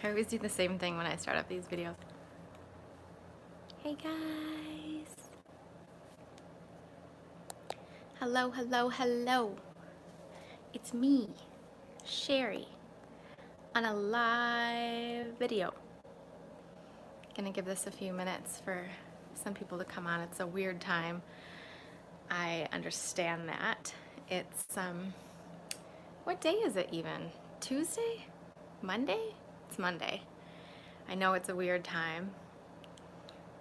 I always do the same thing when I start up these videos. Hey guys. Hello, hello, hello. It's me, Cheri, on a live video. Gonna give this a few minutes for some people to come on. It's a weird time. I understand that. It's, what day is it even? Tuesday? Monday? It's Monday. I know it's a weird time,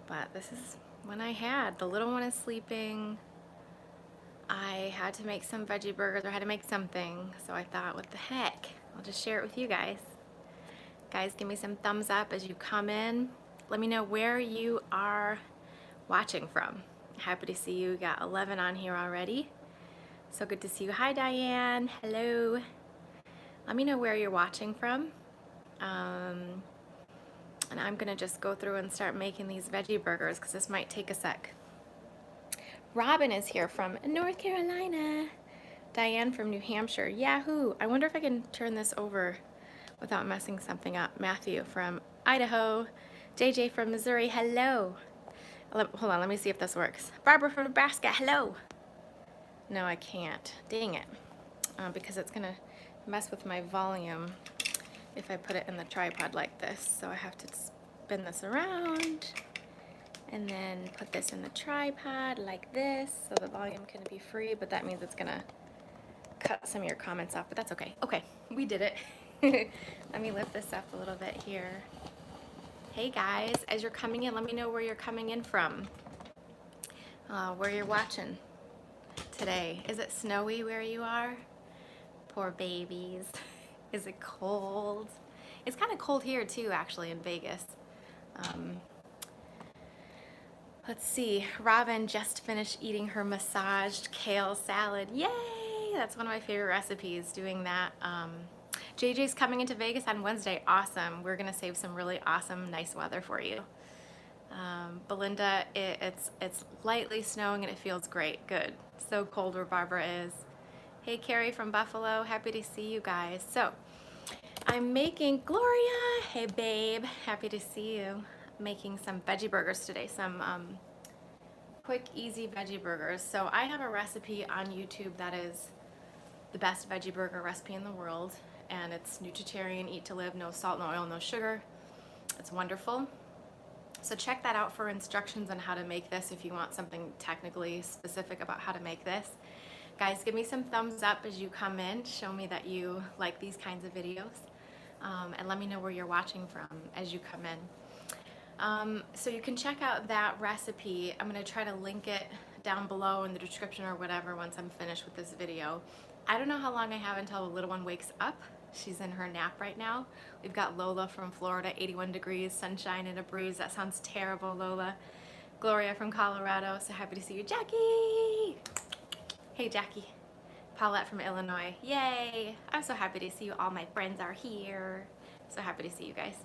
but this is when I had. The little one is sleeping. I had to make some veggie burgers, or had to make something, so I thought, what the heck? I'll just share it with you guys. Guys, give me some thumbs up as you come in. Let me know where you are watching from. Happy to see you. We got 11 on here already. So good to see you. Hi, Diane. Hello. Let me know where you're watching from. And I'm gonna just go through and start making these veggie burgers because this might take a sec. Robin is here from North Carolina. Diane from New Hampshire. Yahoo! I wonder if I can turn this over without messing something up. Matthew from Idaho. JJ from Missouri. Hello. Hold on, let me see if this works. Barbara from Nebraska. Hello. No, I can't. Dang it. Because it's gonna mess with my volume if I put it in the tripod like this. So I have to spin this around and then put this in the tripod like this so the volume can be free, but that means it's gonna cut some of your comments off, but that's okay. Okay, we did it. Let me lift this up a little bit here. Hey guys, as you're coming in, let me know where you're coming in from, where you're watching today. Is it snowy where you are? Poor babies. Is it cold? It's kind of cold here too, actually, in Vegas. Let's see. Robin just finished eating her massaged kale salad. Yay! That's one of my favorite recipes, doing that. JJ's coming into Vegas on Wednesday. Awesome. We're going to save some really awesome, nice weather for you. Belinda, it's lightly snowing and it feels great. Good. So cold where Barbara is. Hey, Cheri from Buffalo. Happy to see you guys. So, I'm making Gloria. Hey, babe. Happy to see you. Making some veggie burgers today. Some quick, easy veggie burgers. So, I have a recipe on YouTube that is the best veggie burger recipe in the world. And it's nutritarian, eat to live, no salt, no oil, no sugar. It's wonderful. So check that out for instructions on how to make this if you want something technically specific about how to make this. Guys, give me some thumbs up as you come in. Show me that you like these kinds of videos. And let me know where you're watching from as you come in. So you can check out that recipe. I'm going to try to link it down below in the description or whatever once I'm finished with this video. I don't know how long I have until the little one wakes up. She's in her nap right now. We've got Lola from Florida, 81 degrees, sunshine and a breeze. That sounds terrible, Lola. Gloria from Colorado, so happy to see you. Jackie! Hey, Jackie. Paulette from Illinois. Yay! I'm so happy to see you. All my friends are here. So happy to see you guys.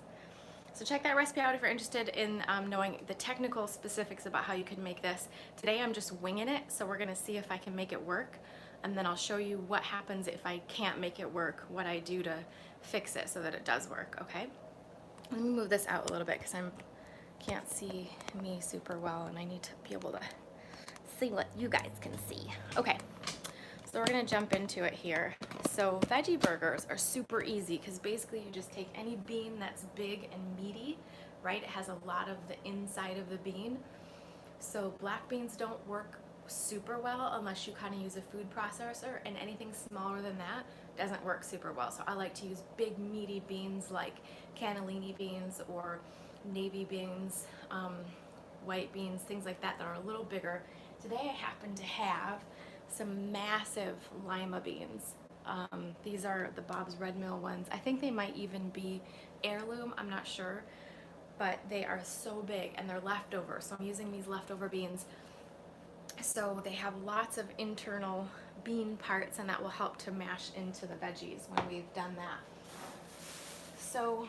So check that recipe out if you're interested in knowing the technical specifics about how you can make this. Today I'm just winging it, so we're gonna see if I can make it work. And then I'll show you what happens if I can't make it work, what I do to fix it so that it does work, okay? Let me move this out a little bit because I can't see me super well and I need to be able to see what you guys can see. Okay, so we're gonna jump into it here. So veggie burgers are super easy because basically you just take any bean that's big and meaty, right? It has a lot of the inside of the bean. So black beans don't work super well unless you kind of use a food processor, and anything smaller than that doesn't work super well. So I like to use big meaty beans like cannellini beans or navy beans, white beans, things like that that are a little bigger. Today I happen to have some massive lima beans. These are the Bob's Red Mill ones. I think they might even be heirloom, I'm not sure, but they are so big and they're leftover. So I'm using these leftover beans. So they have lots of internal bean parts, and that will help to mash into the veggies when we've done that. So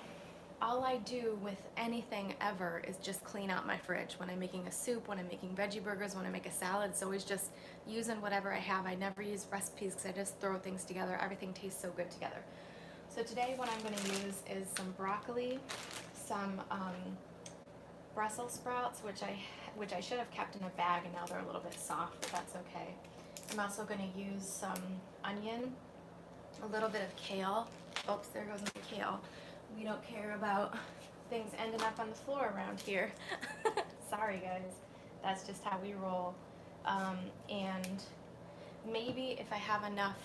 all I do with anything ever is just clean out my fridge. When I'm making a soup, when I'm making veggie burgers, when I make a salad, it's always just using whatever I have. I never use recipes because I just throw things together. Everything tastes so good together. So today what I'm going to use is some broccoli, some Brussels sprouts, which I should have kept in a bag, and now they're a little bit soft, but that's okay. I'm also going to use some onion, a little bit of kale. Oops, there goes my kale. We don't care about things ending up on the floor around here. Sorry guys, that's just how we roll. And maybe if I have enough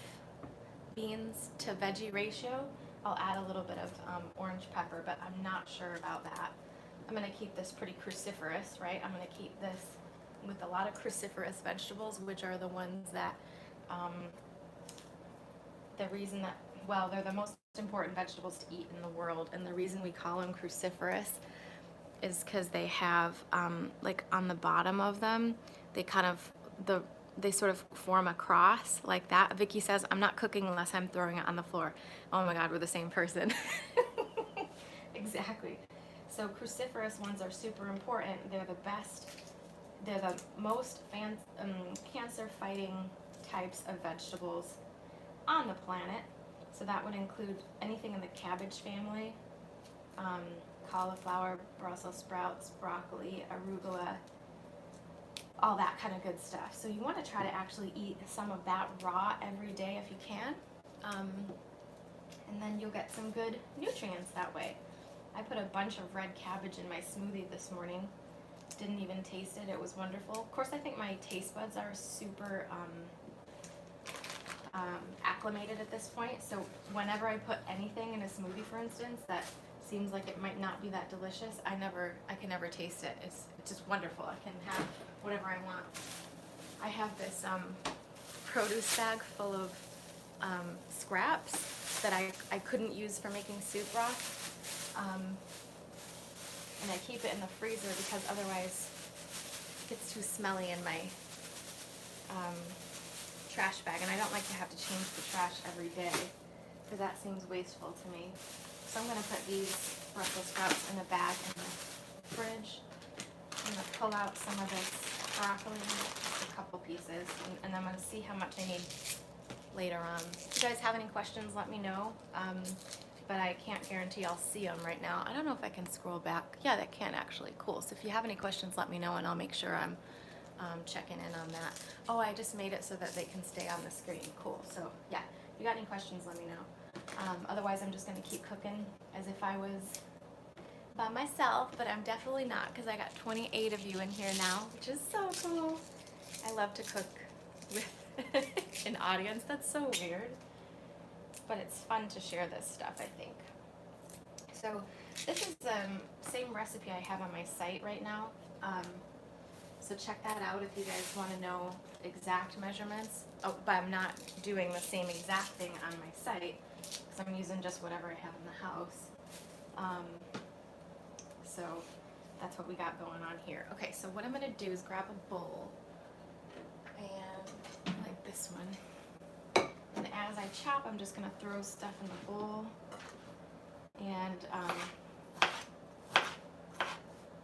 beans to veggie ratio, I'll add a little bit of orange pepper, but I'm not sure about that. I'm going to keep this pretty cruciferous, right? I'm going to keep this with a lot of cruciferous vegetables, which are the ones that, the reason that, well, they're the most important vegetables to eat in the world, and the reason we call them cruciferous is because they have, like on the bottom of them, they kind of, they sort of form a cross like that. Vicky says, I'm not cooking unless I'm throwing it on the floor. Oh my God, we're the same person. Exactly. So cruciferous ones are super important. They're the best, they're the most cancer-fighting types of vegetables on the planet. So that would include anything in the cabbage family, cauliflower, Brussels sprouts, broccoli, arugula, all that kind of good stuff. So you want to try to actually eat some of that raw every day if you can. And then you'll get some good nutrients that way. I put a bunch of red cabbage in my smoothie this morning. Didn't even taste it. It was wonderful. Of course, I think my taste buds are super acclimated at this point. So whenever I put anything in a smoothie, for instance, that seems like it might not be that delicious, I can never taste it. It's just wonderful. I can have whatever I want. I have this produce bag full of scraps that I couldn't use for making soup broth. And I keep it in the freezer because otherwise it gets too smelly in my trash bag, and I don't like to have to change the trash every day because that seems wasteful to me. So I'm going to put these Brussels sprouts in a bag in the fridge. I'm going to pull out some of this broccoli, just a couple pieces, and I'm going to see how much I need later on. If you guys have any questions, let me know. But I can't guarantee I'll see them right now. I don't know if I can scroll back. Yeah, that can actually. Cool. So if you have any questions, let me know, and I'll make sure I'm checking in on that. Oh, I just made it so that they can stay on the screen. Cool. So yeah, if you got any questions, let me know. Otherwise, I'm just going to keep cooking as if I was by myself, but I'm definitely not, because I got 28 of you in here now, which is so cool. I love to cook with an audience. That's so weird. But it's fun to share this stuff, I think. So this is the same recipe I have on my site right now. So check that out if you guys want to know exact measurements. Oh, but I'm not doing the same exact thing on my site because I'm using just whatever I have in the house. So that's what we got going on here. Okay, so what I'm going to do is grab a bowl, and like this one. And as I chop, I'm just going to throw stuff in the bowl. And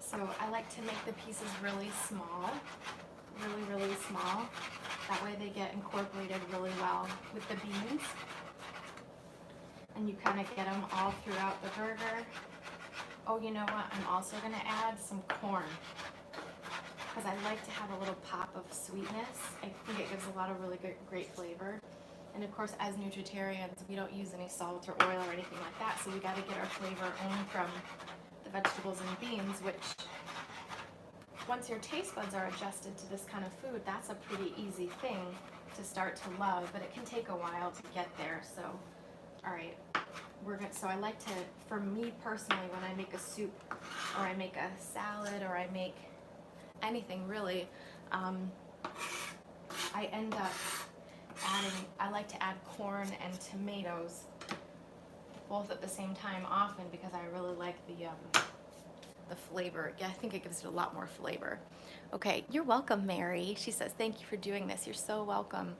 so I like to make the pieces really small, really small. That way they get incorporated really well with the beans. And you kind of get them all throughout the burger. Oh, you know what? I'm also going to add some corn, because I like to have a little pop of sweetness. I think it gives a lot of really great flavor. And of course, as nutritarians, we don't use any salt or oil or anything like that, so we got to get our flavor only from the vegetables and beans, which once your taste buds are adjusted to this kind of food, that's a pretty easy thing to start to love, but it can take a while to get there. So, all right, so I like to, for me personally, when I make a soup or I make a salad or I make anything really, I end up I like to add corn and tomatoes both at the same time often, because I really like the flavor. I think it gives it a lot more flavor. Okay, you're welcome, Mary. She says, thank you for doing this. You're so welcome.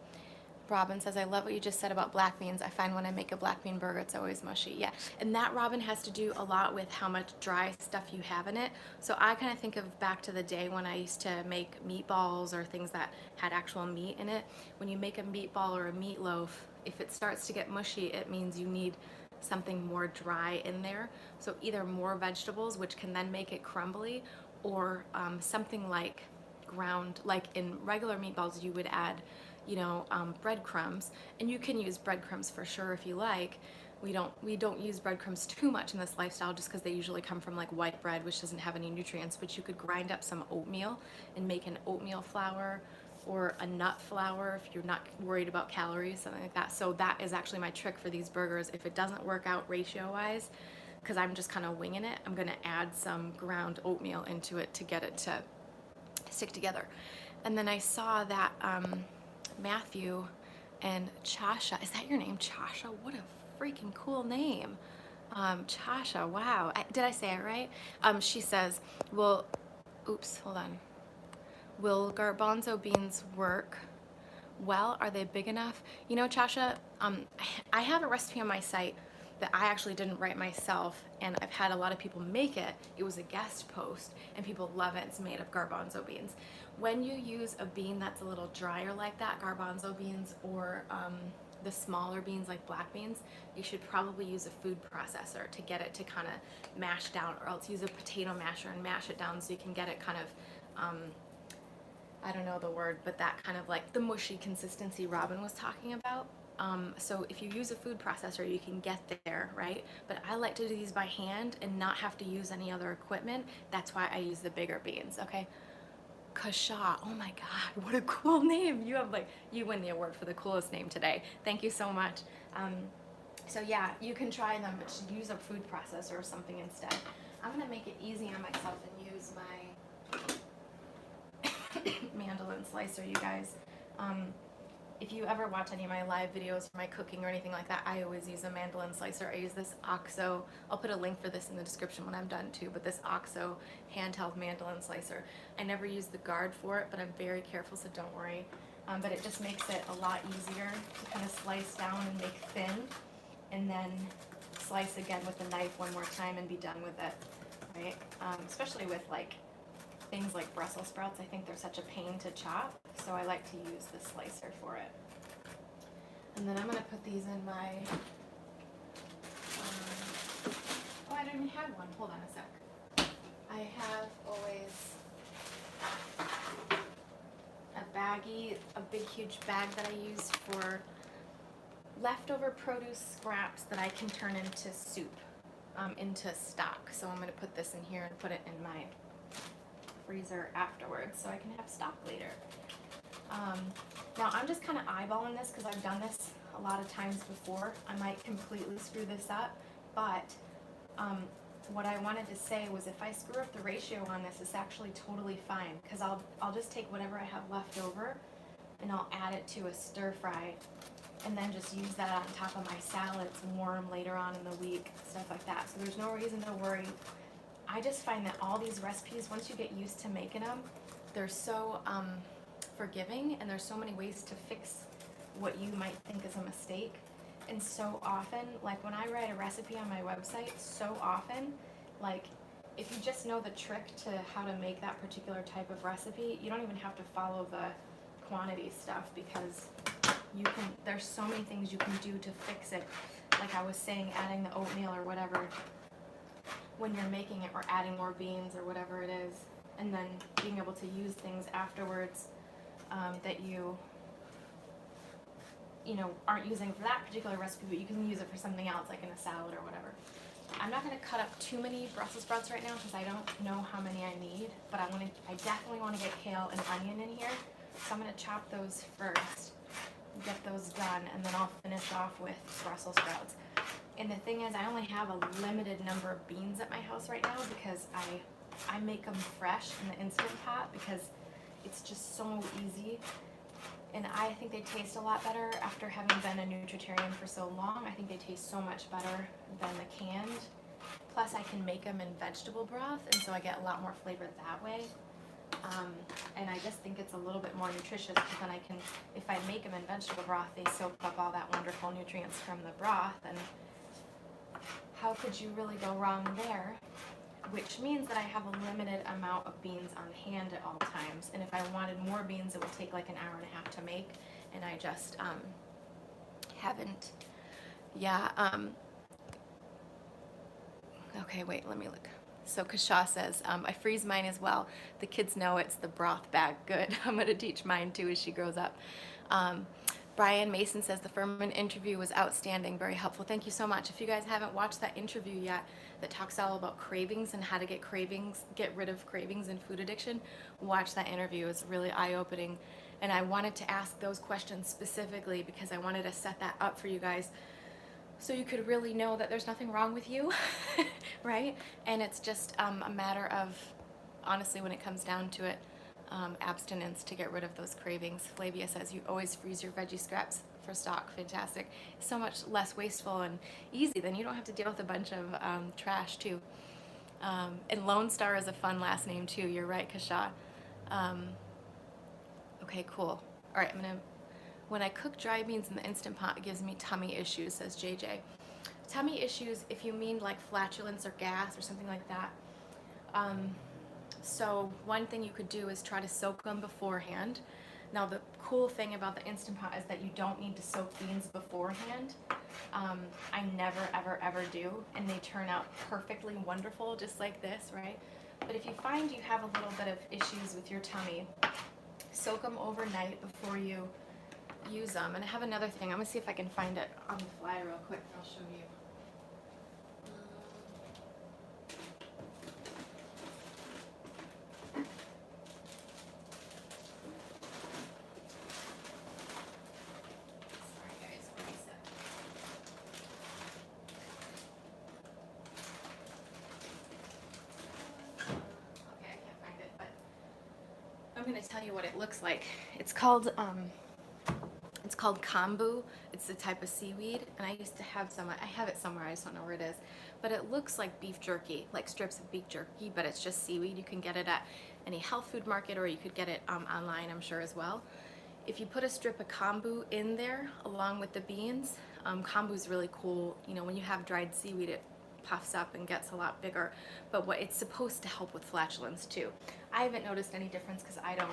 Robin says, I love what you just said about black beans. I find when I make a black bean burger, it's always mushy. Yeah, and that, Robin, has to do a lot with how much dry stuff you have in it. So I kind of think of back to the day when I used to make meatballs or things that had actual meat in it. When you make a meatball or a meatloaf, if it starts to get mushy, it means you need something more dry in there. So either more vegetables, which can then make it crumbly, or something like ground, like in regular meatballs you would add, you know, breadcrumbs, and you can use breadcrumbs for sure if you like. We don't use breadcrumbs too much in this lifestyle just because they usually come from like white bread, which doesn't have any nutrients, but you could grind up some oatmeal and make an oatmeal flour or a nut flour if you're not worried about calories, something like that. So that is actually my trick for these burgers. If it doesn't work out ratio wise, because I'm just kind of winging it, I'm gonna add some ground oatmeal into it to get it to stick together. And then I saw that Matthew and Chasha, is that your name, Chasha? What a freaking cool name. Chasha, wow. Did I say it right? She says, well, oops, hold on. Will garbanzo beans work well? Are they big enough? You know, Chasha, I have a recipe on my site that I actually didn't write myself, and I've had a lot of people make it. It was a guest post, and people love it. It's made of garbanzo beans. When you use a bean that's a little drier like that, garbanzo beans, or the smaller beans like black beans, you should probably use a food processor to get it to kind of mash down, or else use a potato masher and mash it down so you can get it kind of, I don't know the word, but that kind of like the mushy consistency Robin was talking about. So if you use a food processor, you can get there, right? But I like to do these by hand and not have to use any other equipment. That's why I use the bigger beans, okay? Kasha, oh my God, what a cool name. You win the award for the coolest name today. Thank you so much. So yeah, you can try them, but use a food processor or something instead. I'm gonna make it easy on myself and use my mandolin slicer, you guys. If you ever watch any of my live videos for my cooking or anything like that, I always use a mandolin slicer. I use this OXO, I'll put a link for this in the description when I'm done too, but this OXO handheld mandolin slicer. I never use the guard for it, but I'm very careful, so don't worry. But it just makes it a lot easier to kind of slice down and make thin, and then slice again with the knife one more time and be done with it, right? Especially with like things like Brussels sprouts, I think they're such a pain to chop, so I like to use the slicer for it. And then I'm going to put these in my, oh, I don't even have one. Hold on a sec. I have always a baggie, a big huge bag that I use for leftover produce scraps that I can turn into soup, into stock. So I'm going to put this in here and put it in my freezer afterwards so I can have stock later. Now I'm just kind of eyeballing this because I've done this a lot of times before. I might completely screw this up, but what I wanted to say was if I screw up the ratio on this, it's actually totally fine, because I'll just take whatever I have left over and I'll add it to a stir fry and then just use that on top of my salads warm later on in the week, stuff like that. So there's no reason to worry. I just find that all these recipes, once you get used to making them, they're so forgiving, and there's so many ways to fix what you might think is a mistake. And so often, like when I write a recipe on my website, so often, like if you just know the trick to how to make that particular type of recipe, you don't even have to follow the quantity stuff, because there's so many things you can do to fix it. Like I was saying, adding the oatmeal or whatever when you're making it, or adding more beans or whatever it is, and then being able to use things afterwards that you aren't using for that particular recipe, but you can use it for something else, like in a salad or whatever. I'm not going to cut up too many Brussels sprouts right now because I don't know how many I need, but I definitely want to get kale and onion in here, so I'm going to chop those first, get those done, and then I'll finish off with Brussels sprouts. And the thing is, I only have a limited number of beans at my house right now because I make them fresh in the Instant Pot because it's just so easy. And I think they taste a lot better after having been a nutritarian for so long. I think they taste so much better than the canned. Plus, I can make them in vegetable broth, and so I get a lot more flavor that way. And I just think it's a little bit more nutritious, because then I can, if I make them in vegetable broth, they soak up all that wonderful nutrients from the broth, and how could you really go wrong there? Which means that I have a limited amount of beans on hand at all times, and if I wanted more beans, it would take like an hour and a half to make, and I just haven't. Yeah, Okay, wait, let me look. So Kashaw says, I freeze mine as well. The kids know it's the broth bag. Good. I'm going to teach mine too as she grows up. Um, Brian Mason says the Furman interview was outstanding, very helpful. Thank you so much. If you guys haven't watched that interview yet that talks all about cravings and how to get rid of cravings and food addiction, watch that interview. It's really eye-opening. And I wanted to ask those questions specifically because I wanted to set that up for you guys so you could really know that there's nothing wrong with you, right? And it's just a matter of, honestly, when it comes down to it, abstinence to get rid of those cravings. Flavia says you always freeze your veggie scraps for stock. Fantastic. So much less wasteful and easy. Then you don't have to deal with a bunch of trash too. And Lone Star is a fun last name too. You're right, Kasha. Okay, cool. All right, when I cook dry beans in the Instant Pot, it gives me tummy issues, says JJ. Tummy issues, if you mean like flatulence or gas or something like that. So one thing you could do is try to soak them beforehand. Now the cool thing about the Instant Pot is that you don't need to soak beans beforehand. I never, ever, ever do, and they turn out perfectly wonderful, just like this, right? But if you find you have a little bit of issues with your tummy, soak them overnight before you use them. And I have another thing. I'm gonna see if I can find it on the fly real quick and I'll show you. Sorry guys, give me a sec. Okay, I can't find it, but I'm gonna tell you what it looks like. It's called kombu. It's a type of seaweed, and I used to have some. I have it somewhere. I just don't know where it is. But it looks like beef jerky, like strips of beef jerky, but it's just seaweed. You can get it at any health food market, or you could get it online, I'm sure, as well. If you put a strip of kombu in there along with the beans, kombu is really cool. You know, when you have dried seaweed, it puffs up and gets a lot bigger. But it's supposed to help with flatulence too. I haven't noticed any difference because I don't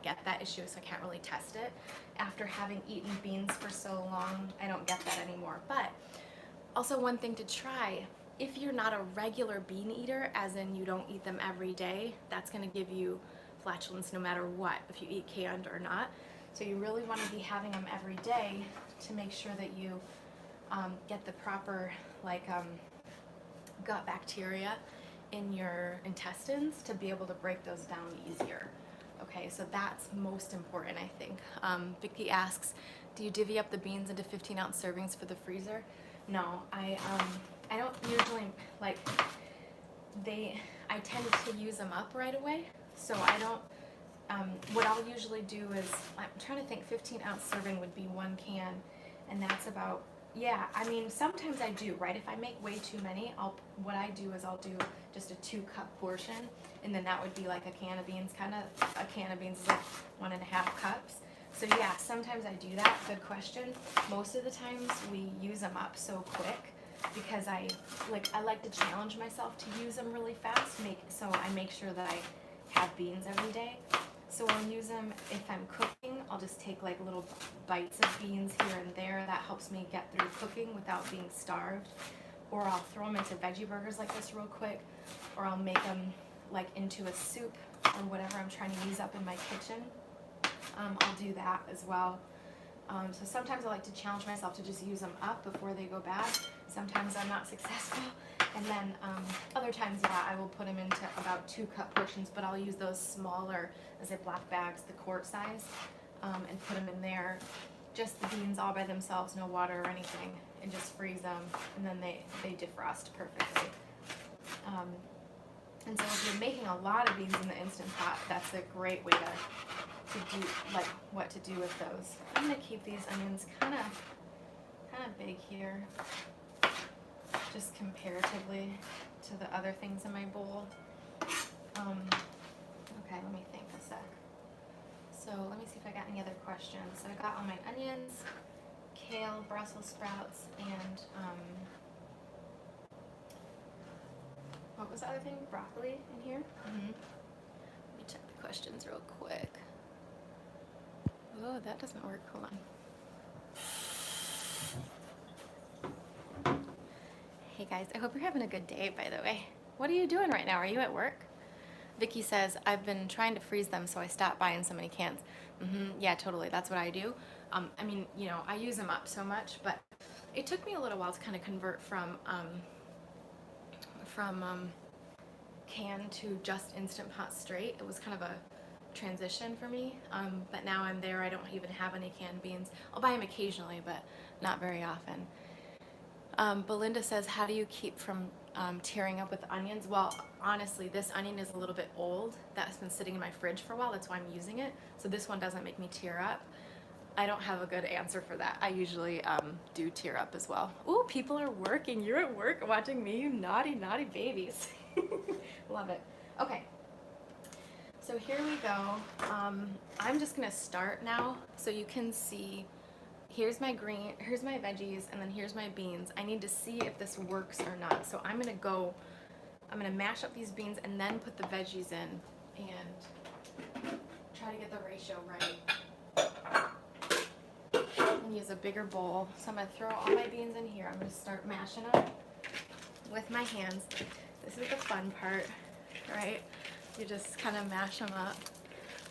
get that issue, so I can't really test it. After having eaten beans for so long, I don't get that anymore. But also one thing to try, if you're not a regular bean eater, as in you don't eat them every day, that's going to give you flatulence no matter what, if you eat canned or not. So you really want to be having them every day to make sure that you get the proper gut bacteria in your intestines to be able to break those down easier. Okay, so that's most important, I think. Vicky asks, do you divvy up the beans into 15-ounce servings for the freezer? No, I don't usually, I tend to use them up right away, so I don't, what I'll usually do is, I'm trying to think, 15-ounce serving would be 1 can, and that's about, yeah, I mean, sometimes I do, right? If I make way too many, what I do is I'll do just a 2-cup portion, and then that would be like a can of beans, a can of beans is like 1.5 cups. So yeah, sometimes I do that, good question. Most of the times we use them up so quick because I like to challenge myself to use them really fast, so I make sure that I have beans every day. So I'll use them if I'm cooking. I'll just take like little bites of beans here and there. That helps me get through cooking without being starved. Or I'll throw them into veggie burgers like this real quick. Or I'll make them like into a soup or whatever I'm trying to use up in my kitchen. I'll do that as well. So sometimes I like to challenge myself to just use them up before they go bad. Sometimes I'm not successful. And then other times, yeah, I will put them into about 2-cup portions, but I'll use those smaller Ziploc bags, the quart size, and put them in there. Just the beans all by themselves, no water or anything, and just freeze them, and then they defrost perfectly. And so if you're making a lot of beans in the Instant Pot, that's a great way to do, like, what to do with those. I'm gonna keep these onions kind of big here, just comparatively to the other things in my bowl. Okay, let me think a sec. So let me see if I got any other questions. So I got all my onions, kale, Brussels sprouts, and what was the other thing? Broccoli in here? Let me check the questions real quick. Oh, that doesn't work. Hold on. Hey guys, I hope you're having a good day, by the way. What are you doing right now? Are you at work? Vicky says, I've been trying to freeze them, so I stopped buying so many cans. Yeah, totally. That's what I do. I mean, you know, I use them up so much, but it took me a little while to kind of convert from can to just Instant Pot straight. It was kind of a transition for me, but now I'm there. I don't even have any canned beans. I'll buy them occasionally, but not very often. Belinda says, how do you keep from tearing up with onions? Well, honestly, this onion is a little bit old. That's been sitting in my fridge for a while. That's why I'm using it. So this one doesn't make me tear up. I don't have a good answer for that. I usually do tear up as well. Ooh, people are working. You're at work watching me, you naughty, naughty babies. Love it. Okay. So here we go. I'm just gonna start now so you can see. Here's my veggies, and then here's my beans. I need to see if this works or not. So I'm gonna mash up these beans and then put the veggies in and try to get the ratio right. And use a bigger bowl. So I'm gonna throw all my beans in here. I'm gonna start mashing them with my hands. This is the fun part, right? You just kind of mash them up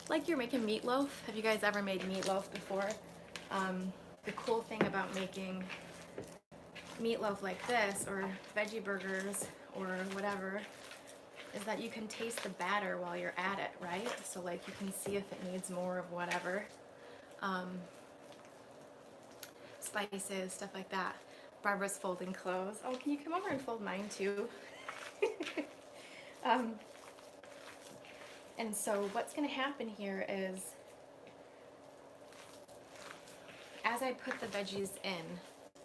like you're making meatloaf. Have you guys ever made meatloaf before? The cool thing about making meatloaf like this, or veggie burgers, or whatever, is that you can taste the batter while you're at it, right? So like you can see if it needs more of whatever. Spices, stuff like that. Barbara's folding clothes. Oh, can you come over and fold mine too? And so what's gonna happen here is, as I put the veggies in,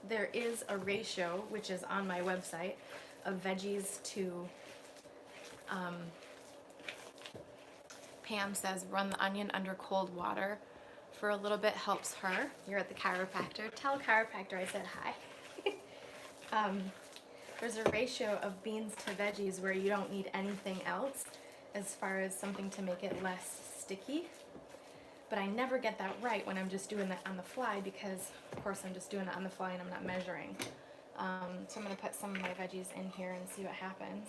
there is a ratio, which is on my website, of veggies to, Pam says, run the onion under cold water for a little bit, helps her. You're at the chiropractor. Tell chiropractor I said hi. There's a ratio of beans to veggies where you don't need anything else as far as something to make it less sticky. But I never get that right when I'm just doing that on the fly, because of course I'm just doing it on the fly and I'm not measuring. So I'm gonna put some of my veggies in here and see what happens.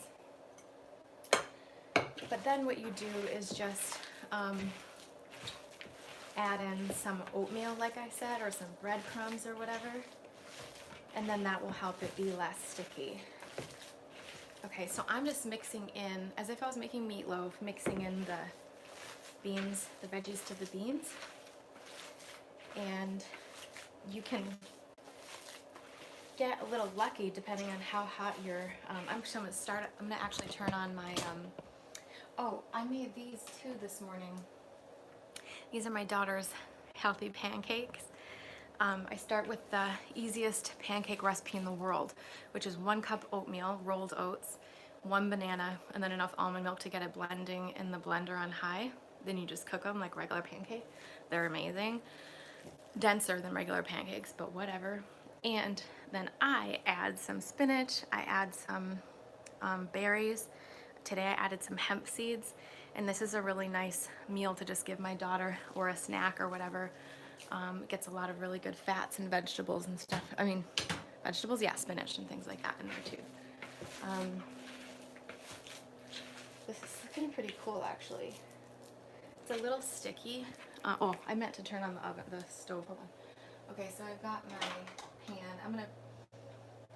But then what you do is just add in some oatmeal, like I said, or some breadcrumbs or whatever, and then that will help it be less sticky. Okay, so I'm just mixing in, as if I was making meatloaf, mixing in the beans, the veggies to the beans. And you can get a little lucky depending on how hot your, I'm gonna actually turn on my, oh, I made these too this morning. These are my daughter's healthy pancakes. I start with the easiest pancake recipe in the world, which is 1 cup oatmeal, rolled oats, 1 banana, and then enough almond milk to get it blending in the blender on high. Then you just cook them like regular pancake. They're amazing. Denser than regular pancakes, but whatever. And then I add some spinach, I add some berries. Today I added some hemp seeds, and this is a really nice meal to just give my daughter, or a snack or whatever. It gets a lot of really good fats and vegetables and stuff. I mean, vegetables, yeah, spinach and things like that in there too. This is looking pretty cool, actually. It's a little sticky. Oh, I meant to turn on the stove. Hold on. Okay, so I've got my pan. I'm gonna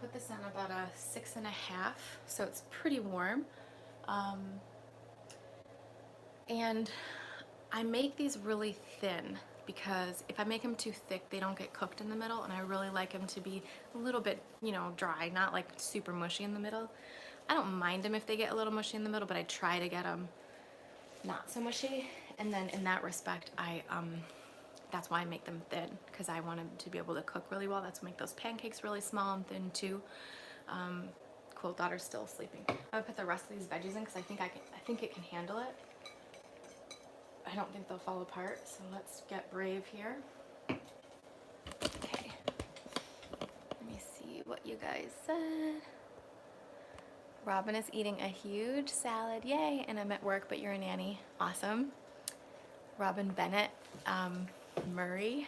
put this on about a 6.5, so it's pretty warm. And I make these really thin, because if I make them too thick, they don't get cooked in the middle, and I really like them to be a little bit, you know, dry, not like super mushy in the middle. I don't mind them if they get a little mushy in the middle, but I try to get them not so mushy. And then in that respect, that's why I make them thin, because I want them to be able to cook really well. That's what make those pancakes really small and thin too. Cool, daughter's still sleeping. I'm gonna put the rest of these veggies in because I think it can handle it. I don't think they'll fall apart, so let's get brave here. Okay, let me see what you guys said. Robin is eating a huge salad, yay, and I'm at work, but you're a nanny, awesome. Robin Bennett, Murray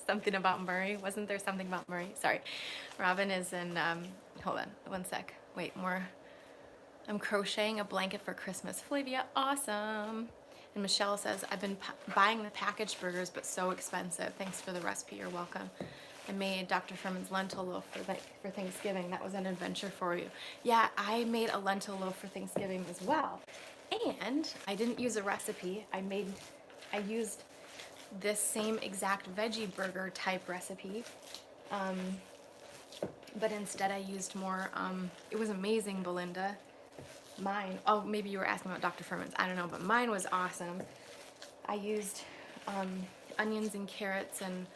Something about Murray. Wasn't there something about Murray? Sorry. Robin is in, hold on, one sec. Wait, more. I'm crocheting a blanket for Christmas. Flavia, awesome. And Michelle says, I've been buying the packaged burgers, but so expensive. Thanks for the recipe. You're welcome. I made Dr. Furman's lentil loaf for Thanksgiving. That was an adventure for you. Yeah, I made a lentil loaf for Thanksgiving as well. And I didn't use a recipe. I used this same exact veggie burger type recipe. But instead I used more, it was amazing, Belinda. Mine, oh, maybe you were asking about Dr. Furman's, I don't know, but mine was awesome. I used onions and carrots and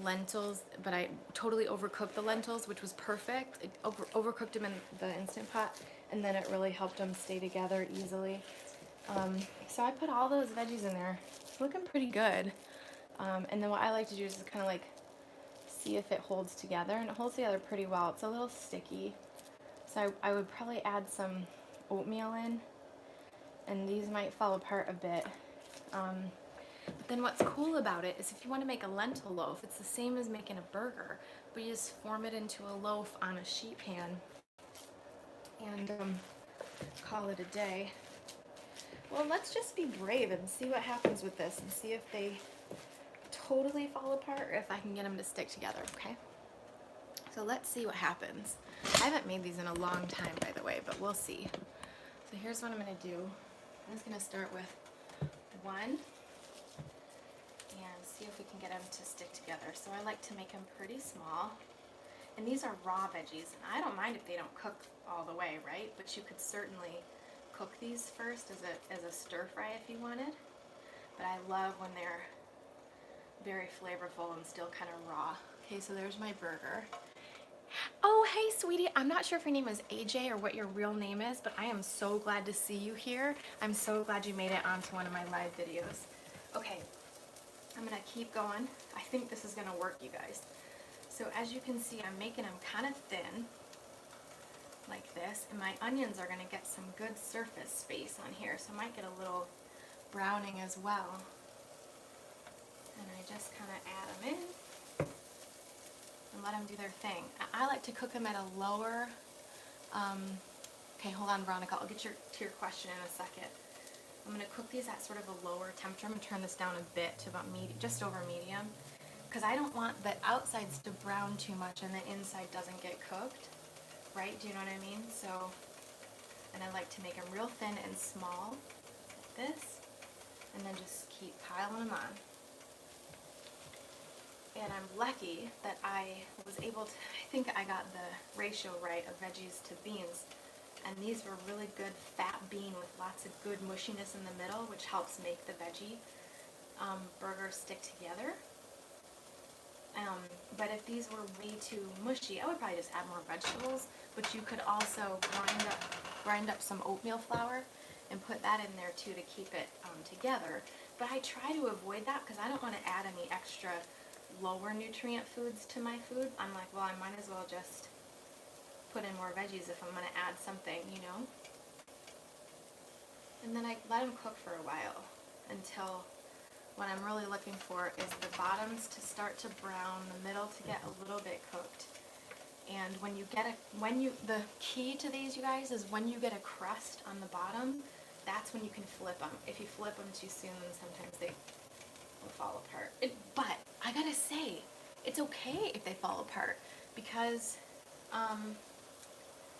lentils, but I totally overcooked the lentils, which was perfect. I overcooked them in the Instant Pot, and then it really helped them stay together easily. So I put all those veggies in there. It's looking pretty good. And then what I like to do is just kind of like see if it holds together, and it holds together pretty well. It's a little sticky, so I would probably add some oatmeal in, and these might fall apart a bit. But then what's cool about it is if you want to make a lentil loaf, it's the same as making a burger, but you just form it into a loaf on a sheet pan and call it a day. Well, let's just be brave and see what happens with this and see if they totally fall apart or if I can get them to stick together, okay? So let's see what happens. I haven't made these in a long time, by the way, but we'll see. So here's what I'm going to do. I'm just going to start with one and see if we can get them to stick together. So I like to make them pretty small. And these are raw veggies. And I don't mind if they don't cook all the way, right? But you could certainly cook these first as a stir fry if you wanted. But I love when they're very flavorful and still kind of raw. Okay, so there's my burger. Oh, hey, sweetie. I'm not sure if your name is AJ or what your real name is, but I am so glad to see you here. I'm so glad you made it onto one of my live videos. Okay, I'm going to keep going. I think this is going to work, you guys. So as you can see, I'm making them kind of thin, like this, and my onions are going to get some good surface space on here, so I might get a little browning as well. And I just kind of add them in and let them do their thing. I like to cook them at a lower, okay, hold on, Veronica, I'll get to your question in a second. I'm going to cook these at sort of a lower temperature. I'm going to turn this down a bit to about medium, just over medium, because I don't want the outsides to brown too much and the inside doesn't get cooked, right? Do you know what I mean? So, and I like to make them real thin and small, like this, and then just keep piling them on. And I'm lucky that I was able to, I think I got the ratio right of veggies to beans. And these were really good fat bean with lots of good mushiness in the middle, which helps make the veggie burgers stick together. But if these were way too mushy, I would probably just add more vegetables. But you could also grind up some oatmeal flour and put that in there too to keep it together. But I try to avoid that because I don't want to add any extra lower nutrient foods to my food. I'm like, well, I might as well just put in more veggies if I'm going to add something, you know? And then I let them cook for a while until what I'm really looking for is the bottoms to start to brown, the middle to get a little bit cooked. And when you get the key to these, you guys, is when you get a crust on the bottom, that's when you can flip them. If you flip them too soon, then sometimes they will fall apart. But I gotta say, it's okay if they fall apart because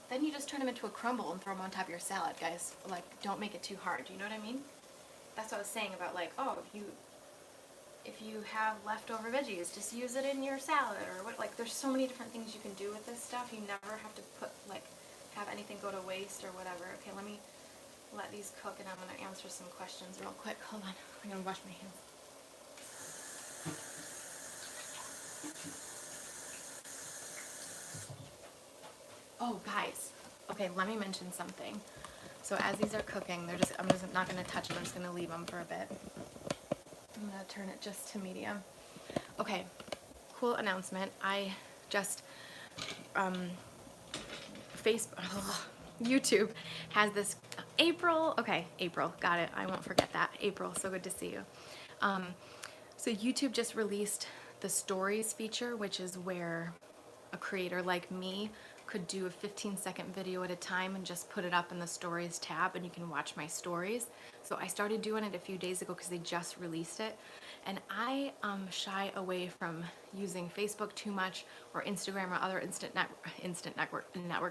then you just turn them into a crumble and throw them on top of your salad, guys. Like, don't make it too hard. Do you know what I mean? That's what I was saying about, like, oh, if you have leftover veggies, just use it in your salad or what. Like, there's so many different things you can do with this stuff. You never have to have anything go to waste or whatever. Okay, let me let these cook and I'm gonna answer some questions real quick. Hold on, I'm gonna wash my hands. Oh, guys. Okay, let me mention something. So as these are cooking, I'm just not going to touch them. I'm just going to leave them for a bit. I'm going to turn it just to medium. Okay, cool announcement. I just, YouTube has this, April, got it. I won't forget that. April, so good to see you. So YouTube just released the stories feature, which is where a creator like me could do a 15-second video at a time and just put it up in the stories tab and you can watch my stories. So I started doing it a few days ago because they just released it. And I shy away from using Facebook too much, or Instagram, or other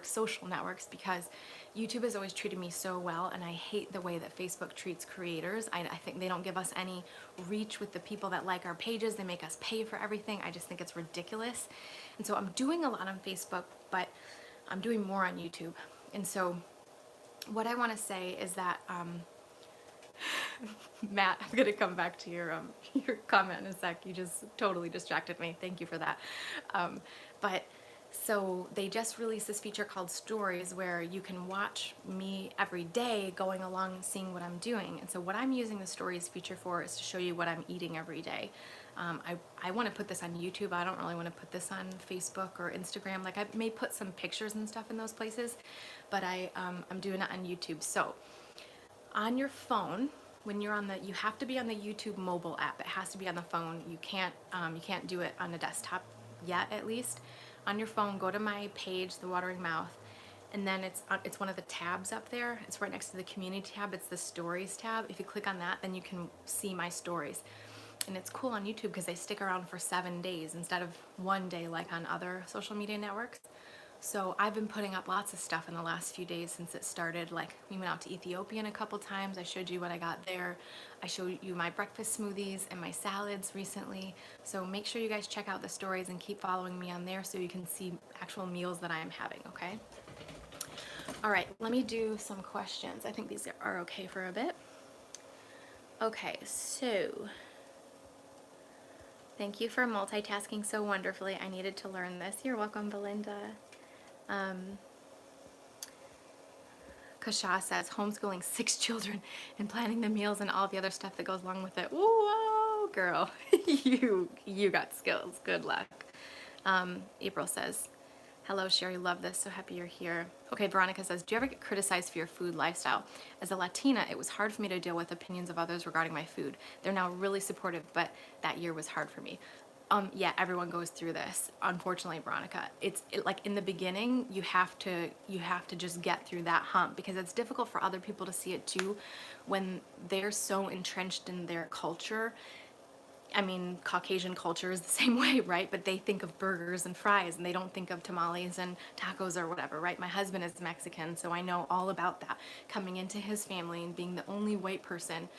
social networks, because YouTube has always treated me so well, and I hate the way that Facebook treats creators. I think they don't give us any reach with the people that like our pages. They make us pay for everything. I just think it's ridiculous. And so I'm doing a lot on Facebook, but I'm doing more on YouTube. And so what I want to say is that Matt, I'm gonna come back to your comment in a sec. You just totally distracted me. Thank you for that. But so they just released this feature called Stories, where you can watch me every day going along and seeing what I'm doing. And so what I'm using the Stories feature for is to show you what I'm eating every day. I want to put this on YouTube. I don't really want to put this on Facebook or Instagram. Like, I may put some pictures and stuff in those places, but I'm doing it on YouTube. So on your phone, when you're on you have to be on the YouTube mobile app. It has to be on the phone. You can't do it on a desktop yet, at least. On your phone, go to my page, The Watering Mouth, and then it's one of the tabs up there. It's right next to the community tab. It's the stories tab. If you click on that, then you can see my stories. And it's cool on YouTube because they stick around for 7 days instead of 1 day like on other social media networks. So I've been putting up lots of stuff in the last few days since it started. Like, we went out to Ethiopian a couple times. I showed you what I got there. I showed you my breakfast smoothies and my salads recently. So make sure you guys check out the stories and keep following me on there so you can see actual meals that I am having, okay? All right, let me do some questions. I think these are okay for a bit. Okay, so thank you for multitasking so wonderfully. I needed to learn this. You're welcome, Belinda. Kasha says, homeschooling 6 children and planning the meals and all the other stuff that goes along with it. Whoa, girl, you got skills. Good luck. April says, hello, Cheri, love this. So happy you're here. Okay, Veronica says, do you ever get criticized for your food lifestyle? As a Latina, it was hard for me to deal with opinions of others regarding my food. They're now really supportive, but that year was hard for me. Yeah, everyone goes through this. Unfortunately, Veronica, like in the beginning, you have to just get through that hump, because it's difficult for other people to see it too when they're so entrenched in their culture. I mean, Caucasian culture is the same way, right? But they think of burgers and fries, and they don't think of tamales and tacos or whatever, right? My husband is Mexican, so I know all about that. Coming into his family and being the only white person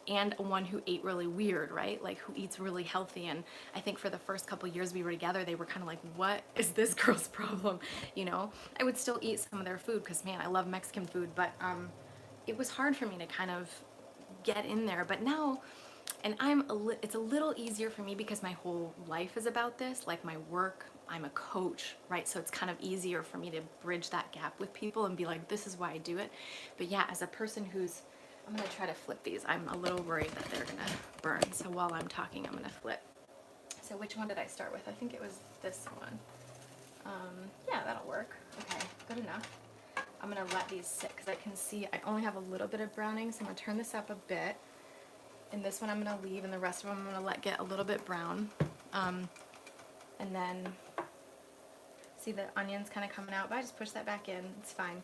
and one who ate really weird, right? Like, who eats really healthy. And I think for the first couple years we were together, they were kind of like, what is this girl's problem? You know, I would still eat some of their food because, man, I love Mexican food, but it was hard for me to kind of get in there. But now, and it's a little easier for me because my whole life is about this, like my work, I'm a coach, right? So it's kind of easier for me to bridge that gap with people and be like, this is why I do it. But yeah, as a person I'm gonna try to flip these. I'm a little worried that they're gonna burn. So while I'm talking, I'm gonna flip. So which one did I start with? I think it was this one. Yeah, that'll work. Okay, good enough. I'm gonna let these sit because I can see I only have a little bit of browning, so I'm gonna turn this up a bit. And this one I'm gonna leave, and the rest of them I'm gonna let get a little bit brown. And then see the onions kind of coming out, but I just push that back in, it's fine.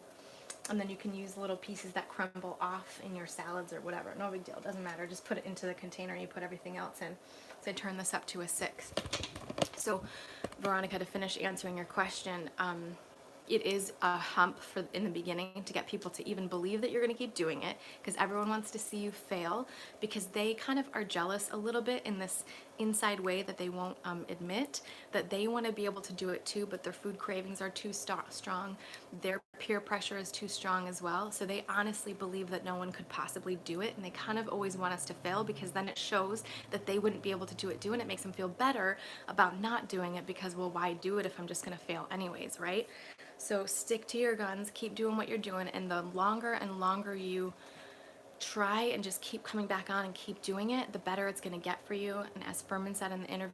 And then you can use little pieces that crumble off in your salads or whatever. No big deal, doesn't matter. Just put it into the container and you put everything else in. So I turn this up to a 6. So Veronica, to finish answering your question, it is a hump in the beginning to get people to even believe that you're going to keep doing it, because everyone wants to see you fail, because they kind of are jealous a little bit in this inside way that they won't admit, that they want to be able to do it too, but their food cravings are too strong. Their peer pressure is too strong as well. So they honestly believe that no one could possibly do it, and they kind of always want us to fail, because then it shows that they wouldn't be able to do it too, and it makes them feel better about not doing it, because, well, why do it if I'm just going to fail anyways, right? So stick to your guns, keep doing what you're doing, and the longer and longer you try and just keep coming back on and keep doing it, the better it's going to get for you. And as Furman said in the interview,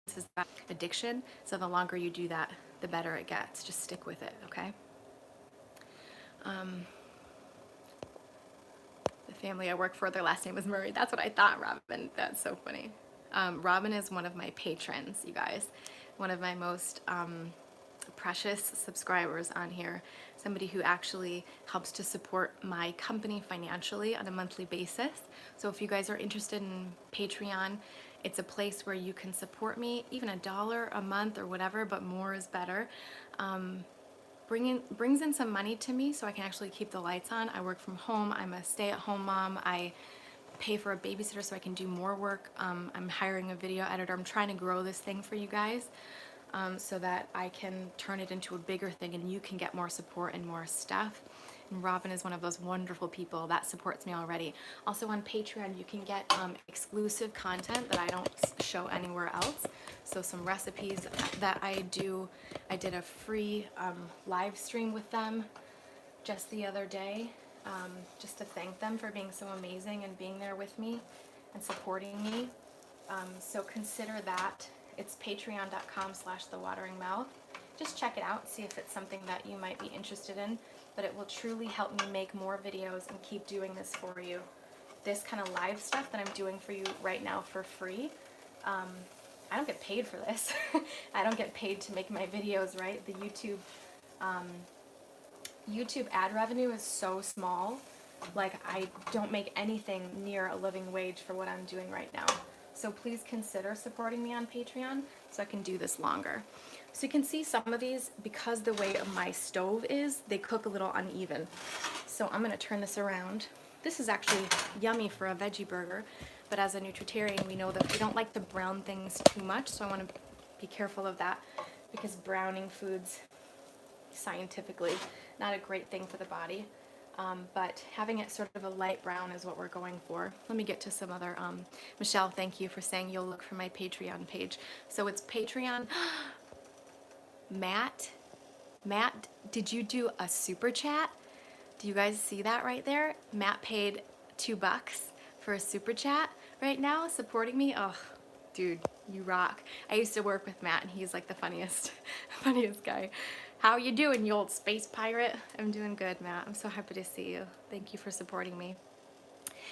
this is about addiction, so the longer you do that, the better it gets. Just stick with it, okay? The family I work for, their last name is Murray. That's what I thought, Robin. That's so funny. Robin is one of my patrons, you guys. One of my most precious subscribers on here. Somebody who actually helps to support my company financially on a monthly basis. So if you guys are interested in Patreon, it's a place where you can support me, even $1 a month or whatever, but more is better. Brings in some money to me so I can actually keep the lights on. I work from home. I'm a stay-at-home mom. I pay for a babysitter so I can do more work. I'm hiring a video editor. I'm trying to grow this thing for you guys so that I can turn it into a bigger thing and you can get more support and more stuff. And Robin is one of those wonderful people that supports me already. Also on Patreon, you can get exclusive content that I don't show anywhere else. So some recipes that I do. I did a free live stream with them just the other day, just to thank them for being so amazing and being there with me and supporting me. So consider that. It's patreon.com/thewateringmouth. Just check it out, see if it's something that you might be interested in, but it will truly help me make more videos and keep doing this for you. This kind of live stuff that I'm doing for you right now for free, I don't get paid for this. I don't get paid to make my videos, right? The YouTube ad revenue is so small. Like, I don't make anything near a living wage for what I'm doing right now. So please consider supporting me on Patreon so I can do this longer. So you can see some of these, because the way my stove is, they cook a little uneven. So I'm going to turn this around. This is actually yummy for a veggie burger, but as a nutritarian, we know that we don't like to brown things too much, so I want to be careful of that, because browning foods, scientifically, not a great thing for the body. But having it sort of a light brown is what we're going for. Let me get to some other, Michelle, thank you for saying you'll look for my Patreon page. So it's Patreon. Matt, did you do a super chat? Do you guys see that right there? Matt paid $2 for a super chat right now, supporting me. Oh, dude, you rock. I used to work with Matt, and he's like the funniest guy. How you doing, you old space pirate? I'm doing good, Matt. I'm so happy to see you. Thank you for supporting me.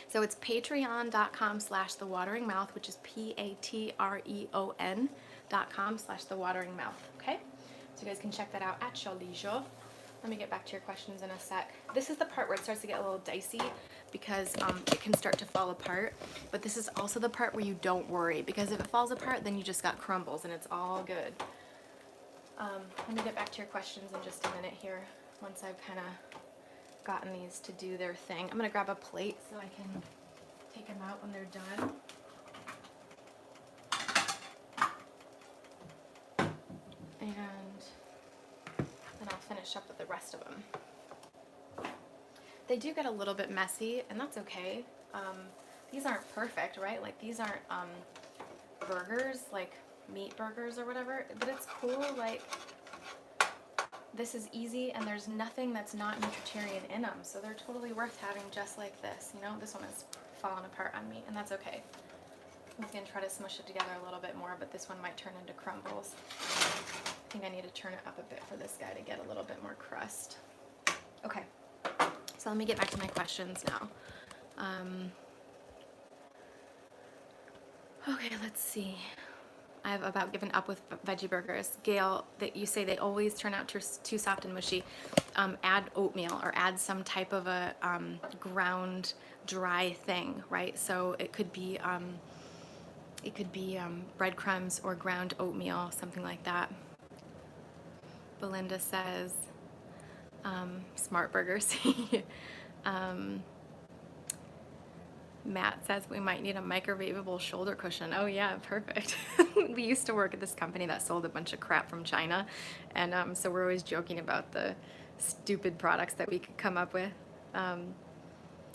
So it's patreon.com/thewateringmouth, which is patreon.com/thewateringmouth, okay? So you guys can check that out at your leisure. Let me get back to your questions in a sec. This is the part where it starts to get a little dicey because it can start to fall apart. But this is also the part where you don't worry, because if it falls apart, then you just got crumbles and it's all good. Let me get back to your questions in just a minute here, once I've kind of gotten these to do their thing. I'm going to grab a plate so I can take them out when they're done. And then I'll finish up with the rest of them. They do get a little bit messy, and that's okay. These aren't perfect, right? Like, these aren't burgers, like meat burgers or whatever, but it's cool. Like, this is easy, and there's nothing that's not nutritarian in them, so they're totally worth having just like this. You know, this one is falling apart on me, and that's okay. I'm just gonna try to smush it together a little bit more, but this one might turn into crumbles. I think I need to turn it up a bit for this guy to get a little bit more crust. Okay, so let me get back to my questions now. Okay, let's see. I've about given up with veggie burgers. Gail, that you say they always turn out too soft and mushy. Add oatmeal or add some type of a ground dry thing, right? So it could be breadcrumbs or ground oatmeal, something like that. Belinda says, smart burgers. Matt says we might need a microwavable shoulder cushion. Oh yeah, perfect. We used to work at this company that sold a bunch of crap from China, and so we're always joking about the stupid products that we could come up with.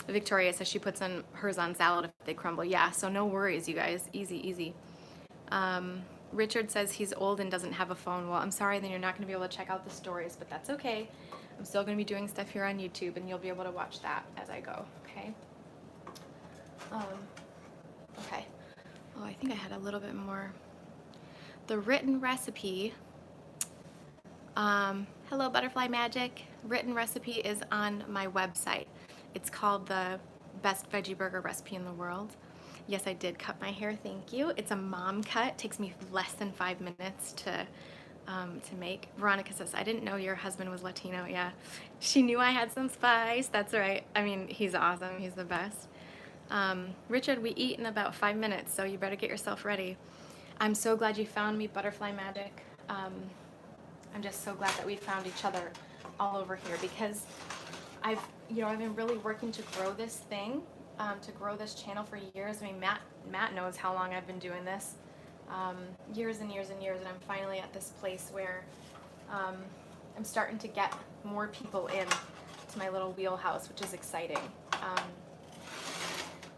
Victoria says she puts hers on salad if they crumble. Yeah, so no worries, you guys. Easy, easy. Richard says he's old and doesn't have a phone. Well, I'm sorry, then you're not going to be able to check out the stories, but that's okay. I'm still going to be doing stuff here on YouTube, and you'll be able to watch that as I go, okay? Okay. Oh, I think I had a little bit more. The written recipe, hello Butterfly Magic. Written recipe is on my website. It's called the best veggie burger recipe in the world. Yes, I did cut my hair, thank you. It's a mom cut. It takes me less than 5 minutes to make. Veronica says, I didn't know your husband was Latino. Yeah, she knew I had some spice. That's right. I mean, he's awesome. He's the best. Richard, we eat in about 5 minutes, so you better get yourself ready. I'm so glad you found me, Butterfly Magic. I'm just so glad that we found each other all over here, because I've been really working to grow this thing, to grow this channel for years. I mean, Matt knows how long I've been doing this, years and years and years, and I'm finally at this place where I'm starting to get more people in to my little wheelhouse, which is exciting.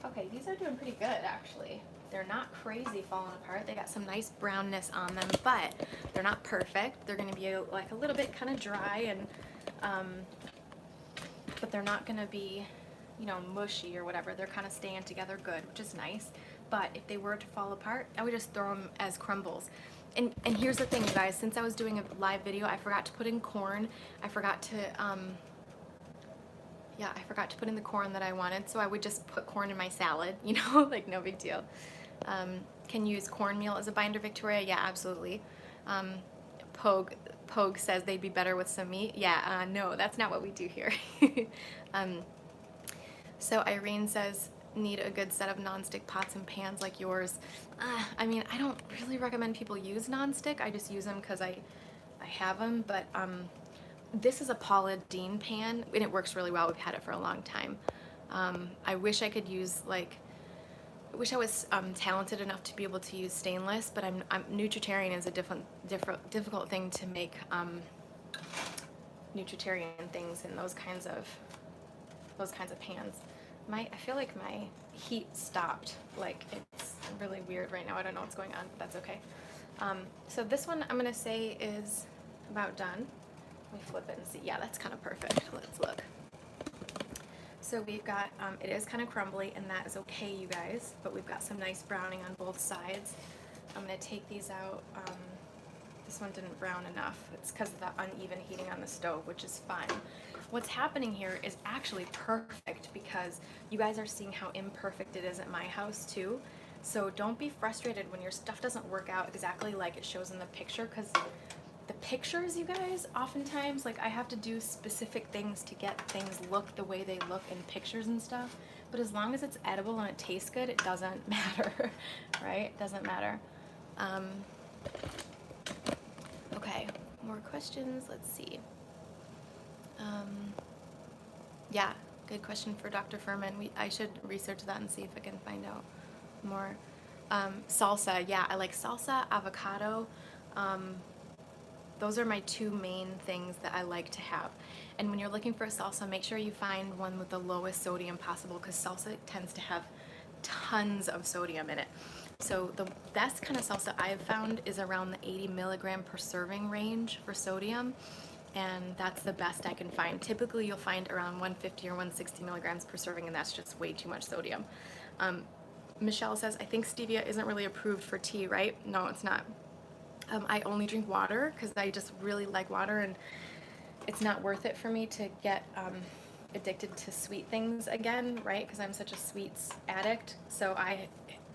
Okay, these are doing pretty good, actually. They're not crazy falling apart. They got some nice brownness on them, but they're not perfect. They're going to be like a little bit kind of dry, and but they're not going to be, mushy or whatever. They're kind of staying together good, which is nice. But if they were to fall apart, I would just throw them as crumbles. And here's the thing, you guys. Since I was doing a live video, I forgot to put in corn. I forgot to put in the corn that I wanted, so I would just put corn in my salad, like no big deal. Can use cornmeal as a binder, Victoria? Yeah, absolutely. Pogue says they'd be better with some meat. Yeah, no, that's not what we do here. So Irene says, need a good set of nonstick pots and pans like yours. I mean, I don't really recommend people use nonstick. I just use them because I have them, but this is a Paula Deen pan, and it works really well. We've had it for a long time. I wish I could use, I wish I was talented enough to be able to use stainless, but I'm nutritarian is a difficult thing to make nutritarian things in those kinds of pans. I feel like my heat stopped. It's really weird right now. I don't know what's going on, but that's okay. So this one I'm gonna say is about done. Let me flip it and see. Yeah, that's kind of perfect. Let's look. So we've got, it is kind of crumbly, and that is okay, you guys, but we've got some nice browning on both sides. I'm going to take these out. This one didn't brown enough. It's because of the uneven heating on the stove, which is fine. What's happening here is actually perfect, because you guys are seeing how imperfect it is at my house too. So don't be frustrated when your stuff doesn't work out exactly like it shows in the picture, because the pictures, you guys, oftentimes, I have to do specific things to get things look the way they look in pictures and stuff, but as long as it's edible and it tastes good, it doesn't matter, right? It doesn't matter. Okay, more questions, let's see. Yeah, good question for Dr. Furman. I should research that and see if I can find out more. Salsa, yeah, I like salsa, avocado. Those are my two main things that I like to have. And when you're looking for a salsa, make sure you find one with the lowest sodium possible, because salsa tends to have tons of sodium in it. So the best kind of salsa I've found is around the 80 milligram per serving range for sodium, and that's the best I can find. Typically you'll find around 150 or 160 milligrams per serving, and that's just way too much sodium. Michelle says, I think stevia isn't really approved for tea, right? No, it's not. I only drink water because I just really like water, and it's not worth it for me to get addicted to sweet things again, right? Because I'm such a sweets addict. So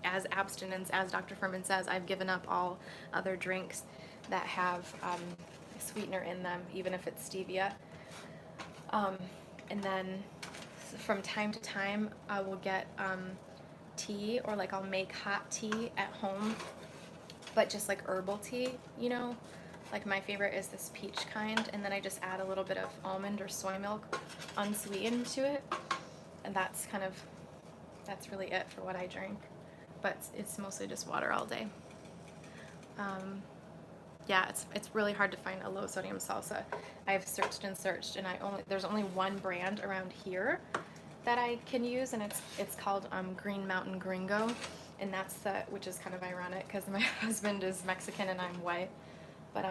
as abstinence, as Dr. Furman says, I've given up all other drinks that have sweetener in them, even if it's stevia. And then from time to time, I will get tea, or I'll make hot tea at home, but just herbal tea, my favorite is this peach kind, and then I just add a little bit of almond or soy milk unsweetened to it, and that's really it for what I drink, but it's mostly just water all day. Yeah, it's really hard to find a low sodium salsa. I've searched and searched, and there's only one brand around here that I can use, and it's called Green Mountain Gringo. And which is kind of ironic because my husband is Mexican and I'm white, but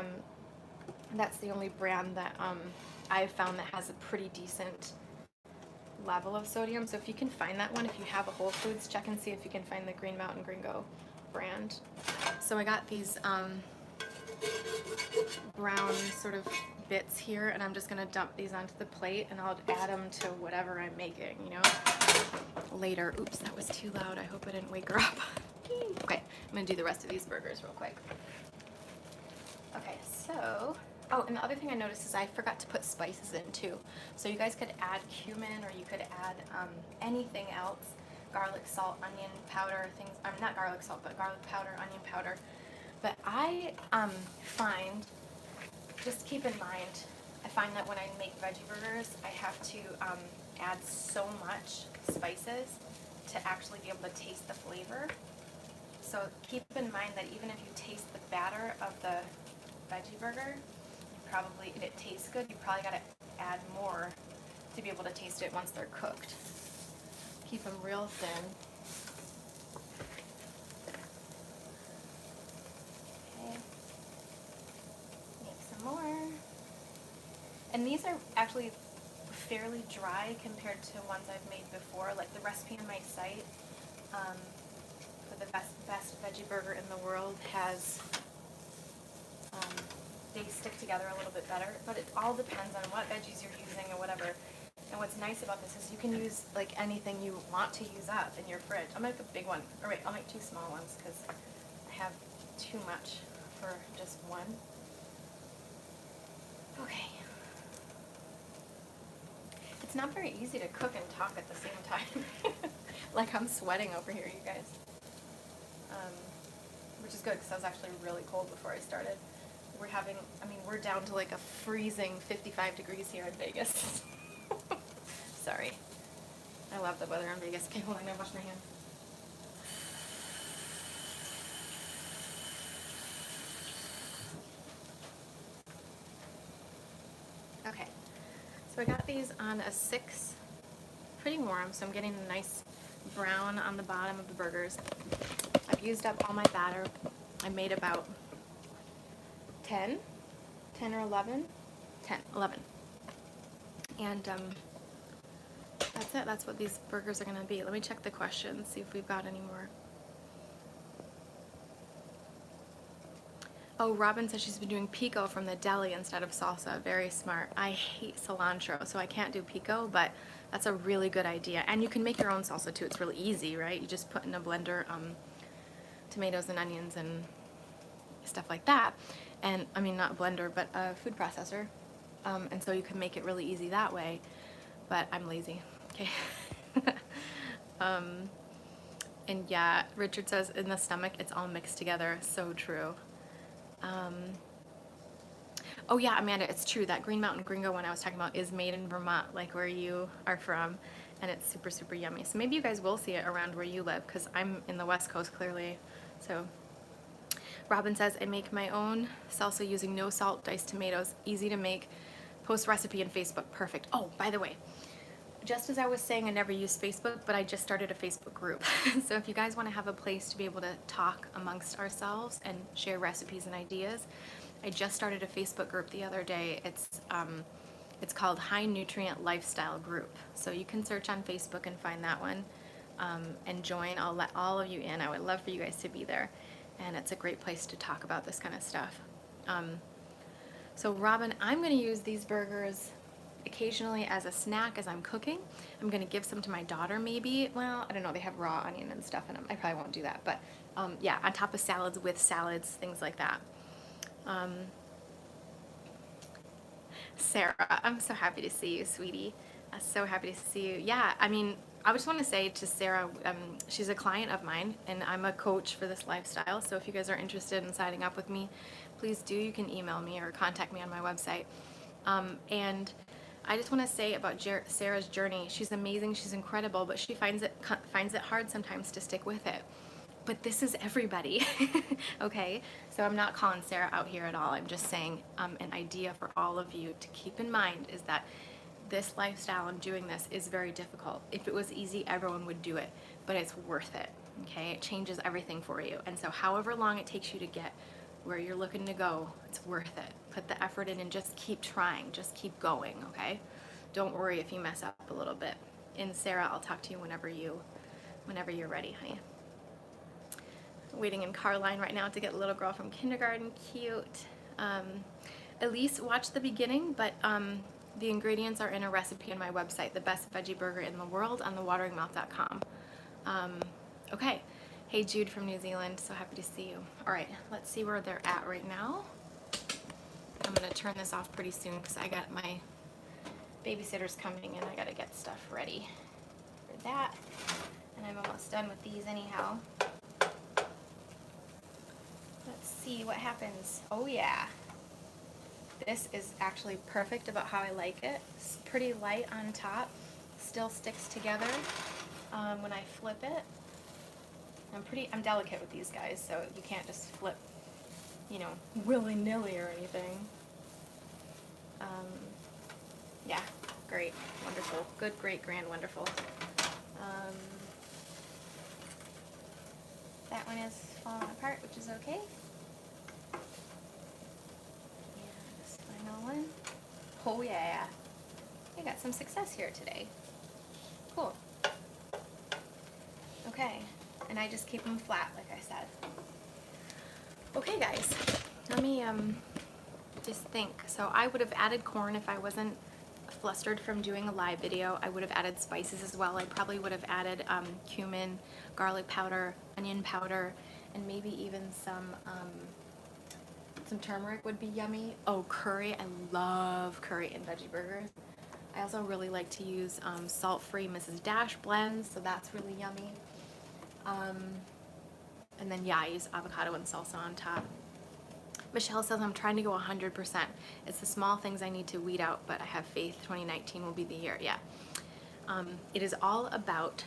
that's the only brand that I've found that has a pretty decent level of sodium. So if you can find that one, if you have a Whole Foods, check and see if you can find the Green Mountain Gringo brand. So I got these brown sort of bits here, and I'm just gonna dump these onto the plate, and I'll add them to whatever I'm making, later. Oops, that was too loud. I hope I didn't wake her up. Okay, I'm gonna do the rest of these burgers real quick. Okay, so, oh, and the other thing I noticed is I forgot to put spices in too. So you guys could add cumin, or you could add anything else. Garlic, salt, onion powder, things, not garlic salt, but garlic powder, onion powder. But I find, just keep in mind, I find that when I make veggie burgers, I have to add so much spices to actually be able to taste the flavor. So keep in mind that even if you taste the batter of the veggie burger, if it tastes good, you probably got to add more to be able to taste it once they're cooked. Keep them real thin. Okay. Make some more. And these are actually fairly dry compared to ones I've made before. Like the recipe on my site for the best veggie burger in the world has, they stick together a little bit better, but it all depends on what veggies you're using or whatever. And what's nice about this is you can use like anything you want to use up in your fridge. I'll make a big one, or wait, I'll make 2 small ones because I have too much for just one. Okay. It's not very easy to cook and talk at the same time. Like I'm sweating over here, you guys. Which is good because I was actually really cold before I started. We're down to like a freezing 55 degrees here in Vegas. Sorry. I love the weather in Vegas. Okay, hold on, I'm gonna wash my hands. Okay, so I got these on a 6, pretty warm, so I'm getting a nice brown on the bottom of the burgers. I've used up all my batter. I made about 10 or 11, 11. And that's it. That's what these burgers are going to be. Let me check the questions, see if we've got any more. Oh, Robin says she's been doing pico from the deli instead of salsa. Very smart. I hate cilantro, so I can't do pico, but that's a really good idea. And you can make your own salsa too. It's really easy, right? You just put in a blender tomatoes and onions and stuff like that. And I mean, not a blender, but a food processor. And so you can make it really easy that way, but I'm lazy. Okay. And yeah, Richard says in the stomach, it's all mixed together. So true. Oh yeah, Amanda, it's true. That Green Mountain Gringo one I was talking about is made in Vermont, like where you are from, and it's super, super yummy. So maybe you guys will see it around where you live, because I'm in the West Coast, clearly. So Robin says, I make my own salsa using no salt, diced tomatoes. Easy to make. Post recipe in Facebook. Perfect. Oh, by the way, just as I was saying, I never use Facebook, but I just started a Facebook group. So if you guys want to have a place to be able to talk amongst ourselves and share recipes and ideas, I just started a Facebook group the other day. It's called High Nutrient Lifestyle Group. So you can search on Facebook and find that one and join. I'll let all of you in. I would love for you guys to be there. And it's a great place to talk about this kind of stuff. So Robin, I'm going to use these burgers occasionally as a snack as I'm cooking. I'm going to give some to my daughter maybe. Well, I don't know. They have raw onion and stuff in them. I probably won't do that. But yeah, on top of salads, with salads, things like that. Sarah, I'm so happy to see you, sweetie. I'm so happy to see you. Yeah, I mean, I just want to say to Sarah, she's a client of mine, and I'm a coach for this lifestyle. So if you guys are interested in signing up with me, please do. You can email me or contact me on my website. And I just want to say about Sarah's journey. She's amazing. She's incredible, but she finds it hard sometimes to stick with it. But this is everybody, okay? So I'm not calling Sarah out here at all. I'm just saying an idea for all of you to keep in mind is that this lifestyle and doing this is very difficult. If it was easy, everyone would do it, but it's worth it, okay? It changes everything for you. And so however long it takes you to get where you're looking to go, it's worth it. Put the effort in and just keep trying. Just keep going, okay? Don't worry if you mess up a little bit. And Sarah, I'll talk to you whenever you're ready, honey. Waiting in car line right now to get a little girl from kindergarten. Cute. Elise, watch the beginning, but The ingredients are in a recipe on my website, the best veggie burger in the world, on thewateringmouth.com. Okay. Hey Jude from New Zealand, so happy to see you. All right, let's see where they're at right now. I'm gonna turn this off pretty soon because I got my babysitter's coming and I gotta get stuff ready for that. And I'm almost done with these anyhow. Let's see what happens. Oh yeah. This is actually perfect about how I like it. It's pretty light on top, still sticks together when I flip it. I'm delicate with these guys, so you can't just flip, you know, willy-nilly or anything. Yeah, great, wonderful, good, great, grand, wonderful. That one is falling apart, which is okay. And this final one. Oh yeah, I got some success here today. Cool. Okay, and I just keep them flat, like I said. Okay, guys, let me just think. So I would have added corn if I wasn't flustered from doing a live video. I would have added spices as well. I probably would have added cumin, garlic powder, onion powder, and maybe even some turmeric would be yummy. Oh, curry. I love curry in veggie burgers. I also really like to use salt-free Mrs. Dash blends, so that's really yummy. And then, yeah, I use avocado and salsa on top. Michelle says I'm trying to go 100%. It's the small things I need to weed out, but I have faith 2019 will be the year. Yeah. It is all about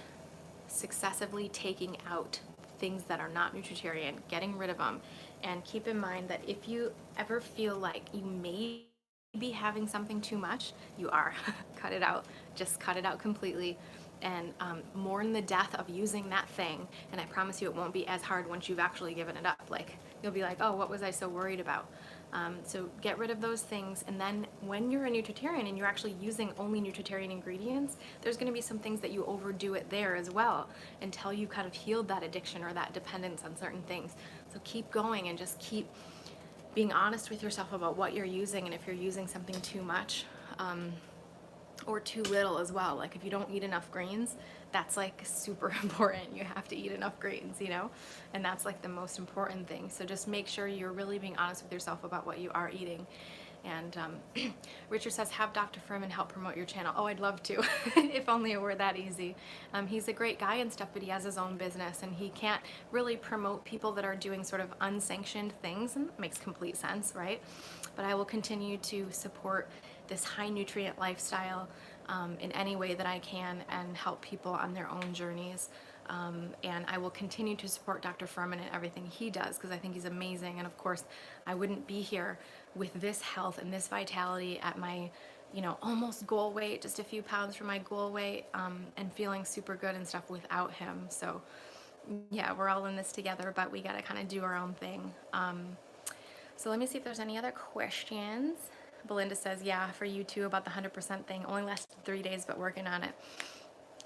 successively taking out things that are not nutritarian, getting rid of them. And keep in mind that if you ever feel like you may be having something too much, you are. Cut it out. Just cut it out completely. And mourn the death of using that thing, and I promise you it won't be as hard once you've actually given it up. Like, you'll be like, oh, what was I so worried about? So get rid of those things, and then when you're a nutritarian and you're actually using only nutritarian ingredients, there's going to be some things that you overdo it there as well until you kind of healed that addiction or that dependence on certain things. So keep going and just keep being honest with yourself about what you're using, and if you're using something too much, or too little as well. Like if you don't eat enough greens, that's like super important. You have to eat enough greens, you know, and that's like the most important thing. So just make sure you're really being honest with yourself about what you are eating. And Richard says, have Dr. Furman help promote your channel. Oh, I'd love to, if only it were that easy. He's a great guy and stuff, but he has his own business and he can't really promote people that are doing sort of unsanctioned things, and it makes complete sense, right? But I will continue to support this high nutrient lifestyle in any way that I can and help people on their own journeys. And I will continue to support Dr. Furman and everything he does because I think he's amazing. And of course, I wouldn't be here with this health and this vitality at my, you know, almost goal weight, just a few pounds from my goal weight, and feeling super good and stuff without him. So yeah, we're all in this together, but we got to kind of do our own thing. So let me see if there's any other questions. Belinda says, yeah, for you too about the 100% thing. Only lasted 3 days, but working on it.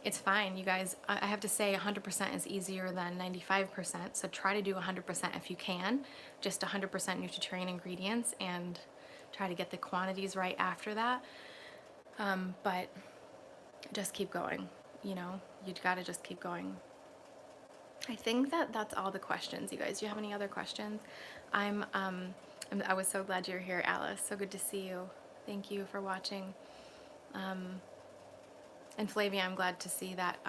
It's fine, you guys. I have to say 100% is easier than 95%. So try to do 100% if you can. Just 100% nutritarian ingredients and try to get the quantities right after that. But just keep going. You know, you gotta just keep going. I think that's all the questions, you guys. Do you have any other questions? I was so glad you're here, Alice. So good to see you. Thank you for watching. And Flavia, I'm glad to see that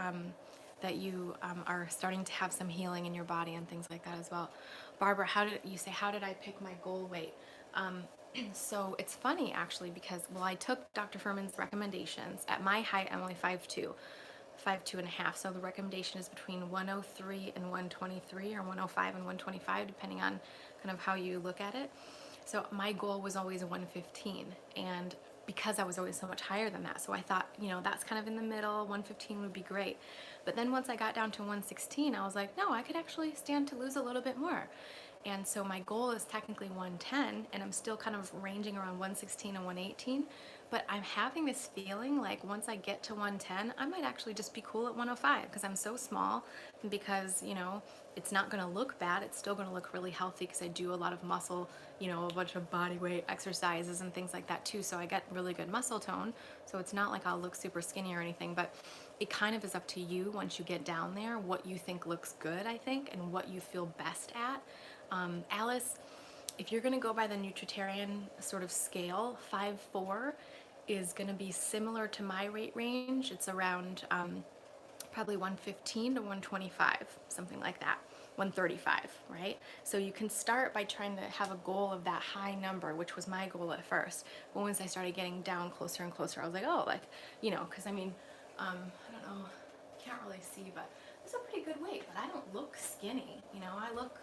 that you are starting to have some healing in your body and things like that as well. Barbara, how did I pick my goal weight? So it's funny actually because, well, I took Dr. Furman's recommendations. At my height, I'm only 5'2", 5'2.5". So the recommendation is between 103 and 123, or 105 and 125, depending on kind of how you look at it. So my goal was always 115, and because I was always so much higher than that, so I thought, you know, that's kind of in the middle, 115 would be great. But then once I got down to 116, I was like, no, I could actually stand to lose a little bit more. And so my goal is technically 110, and I'm still kind of ranging around 116 and 118. But I'm having this feeling like once I get to 110, I might actually just be cool at 105 because I'm so small, and because, you know, it's not going to look bad. It's still going to look really healthy because I do a lot of muscle, you know, a bunch of body weight exercises and things like that too. So I get really good muscle tone. So it's not like I'll look super skinny or anything, but it kind of is up to you once you get down there, what you think looks good, I think, and what you feel best at. Alice, if you're going to go by the nutritarian sort of scale, 5'4" is going to be similar to my weight range. It's around probably 115 to 125, something like that. 135, right? So you can start by trying to have a goal of that high number, which was my goal at first. But once I started getting down closer and closer, I was like, oh, like, you know, because I mean, I don't know, can't really see, but it's a pretty good weight, but I don't look skinny, you know, I look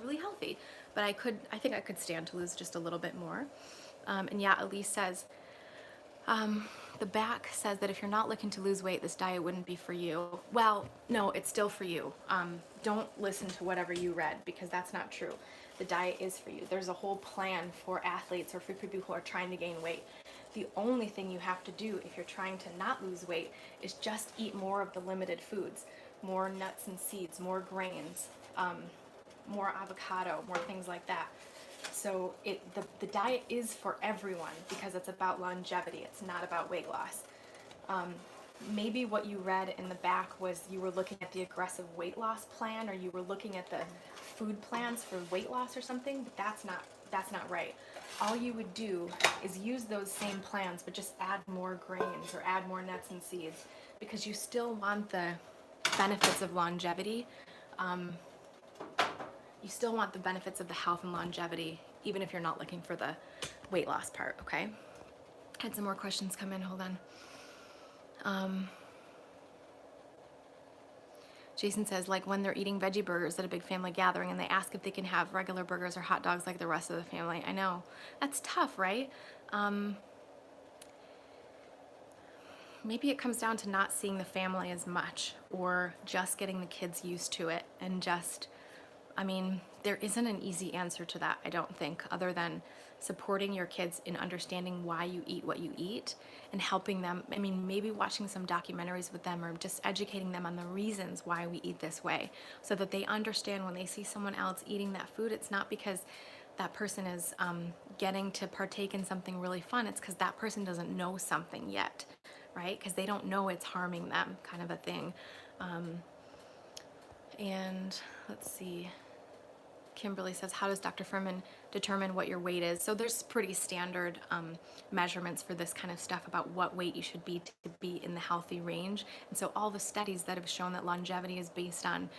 really healthy. But I think I could stand to lose just a little bit more. And yeah, Elise says, the back says that if you're not looking to lose weight, this diet wouldn't be for you. Well, no, it's still for you. Don't listen to whatever you read because that's not true. The diet is for you. There's a whole plan for athletes or for people who are trying to gain weight. The only thing you have to do if you're trying to not lose weight is just eat more of the limited foods, more nuts and seeds, more grains, more avocado, more things like that. So the diet is for everyone because it's about longevity. It's not about weight loss. Maybe what you read in the back was you were looking at the aggressive weight loss plan, or you were looking at the food plans for weight loss or something, but that's not right. All you would do is use those same plans, but just add more grains or add more nuts and seeds because you still want the benefits of longevity. You still want the benefits of the health and longevity, even if you're not looking for the weight loss part, okay? Had some more questions come in, hold on. Jason says, like when they're eating veggie burgers at a big family gathering and they ask if they can have regular burgers or hot dogs like the rest of the family. I know. That's tough, right? Maybe it comes down to not seeing the family as much or just getting the kids used to it and just, I mean, there isn't an easy answer to that, I don't think, other than supporting your kids in understanding why you eat what you eat and helping them. I mean, maybe watching some documentaries with them or just educating them on the reasons why we eat this way so that they understand when they see someone else eating that food, it's not because that person is getting to partake in something really fun. It's because that person doesn't know something yet, right? Because they don't know it's harming them, kind of a thing. And let's see. Kimberly says, how does Dr. Furman determine what your weight is? So there's pretty standard measurements for this kind of stuff about what weight you should be to be in the healthy range. And so all the studies that have shown that longevity is based on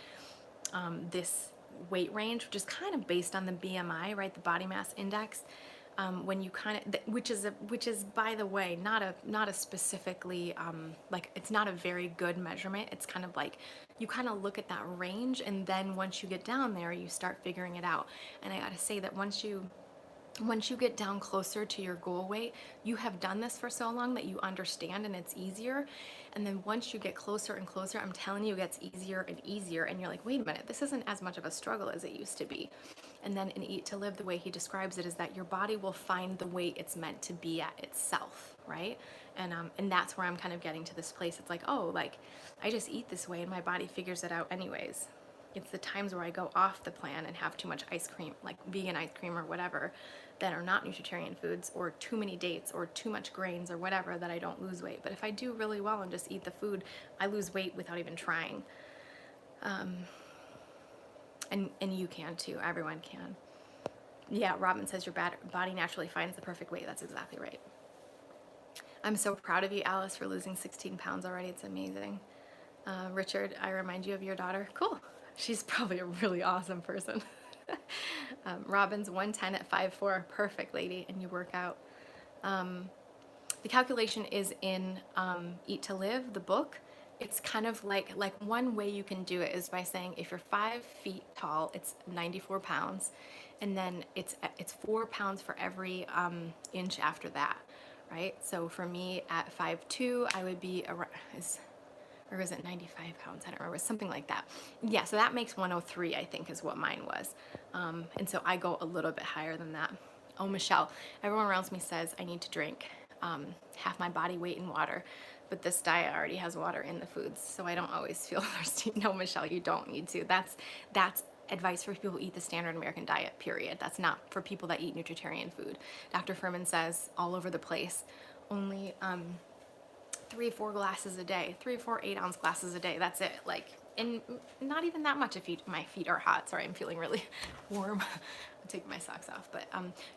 this weight range, which is kind of based on the BMI, right? The body mass index. When you kind of, which is by the way, not a specifically like it's not a very good measurement. It's kind of like you kind of look at that range, and then once you get down there, you start figuring it out. And I got to say that once you get down closer to your goal weight, you have done this for so long that you understand and it's easier. And then once you get closer and closer, I'm telling you, it gets easier and easier. And you're like, wait a minute, this isn't as much of a struggle as it used to be. And then in Eat to Live, the way he describes it is that your body will find the weight it's meant to be at itself, right? And that's where I'm kind of getting to this place. It's like, oh, like I just eat this way and my body figures it out anyways. It's the times where I go off the plan and have too much ice cream, like vegan ice cream or whatever, that are not nutritarian foods, or too many dates or too much grains or whatever, that I don't lose weight. But if I do really well and just eat the food, I lose weight without even trying. And you can too, everyone can. Yeah, Robin says your body naturally finds the perfect weight. That's exactly right. I'm so proud of you, Alice, for losing 16 pounds already. It's amazing. Richard, I remind you of your daughter. Cool. She's probably a really awesome person. Robin's 110 at 5'4". Perfect, lady. And you work out. The calculation is in Eat to Live, the book. It's kind of like one way you can do it is by saying if you're 5 feet tall, it's 94 pounds. And then it's 4 pounds for every inch after that, right? So for me at 5'2", I would be or was it 95 pounds? I don't remember, something like that. Yeah, so that makes 103, I think, is what mine was. And so I go a little bit higher than that. Oh, Michelle, everyone around me says I need to drink half my body weight in water, but this diet already has water in the foods, so I don't always feel thirsty. No, Michelle, you don't need to. That's advice for people who eat the standard American diet, period. That's not for people that eat nutritarian food. Dr. Furman says all over the place, only 3-4 glasses a day, 3-4 8-ounce glasses a day. That's it. Like, and not even that much if my feet are hot. Sorry, I'm feeling really warm. I'm taking my socks off, but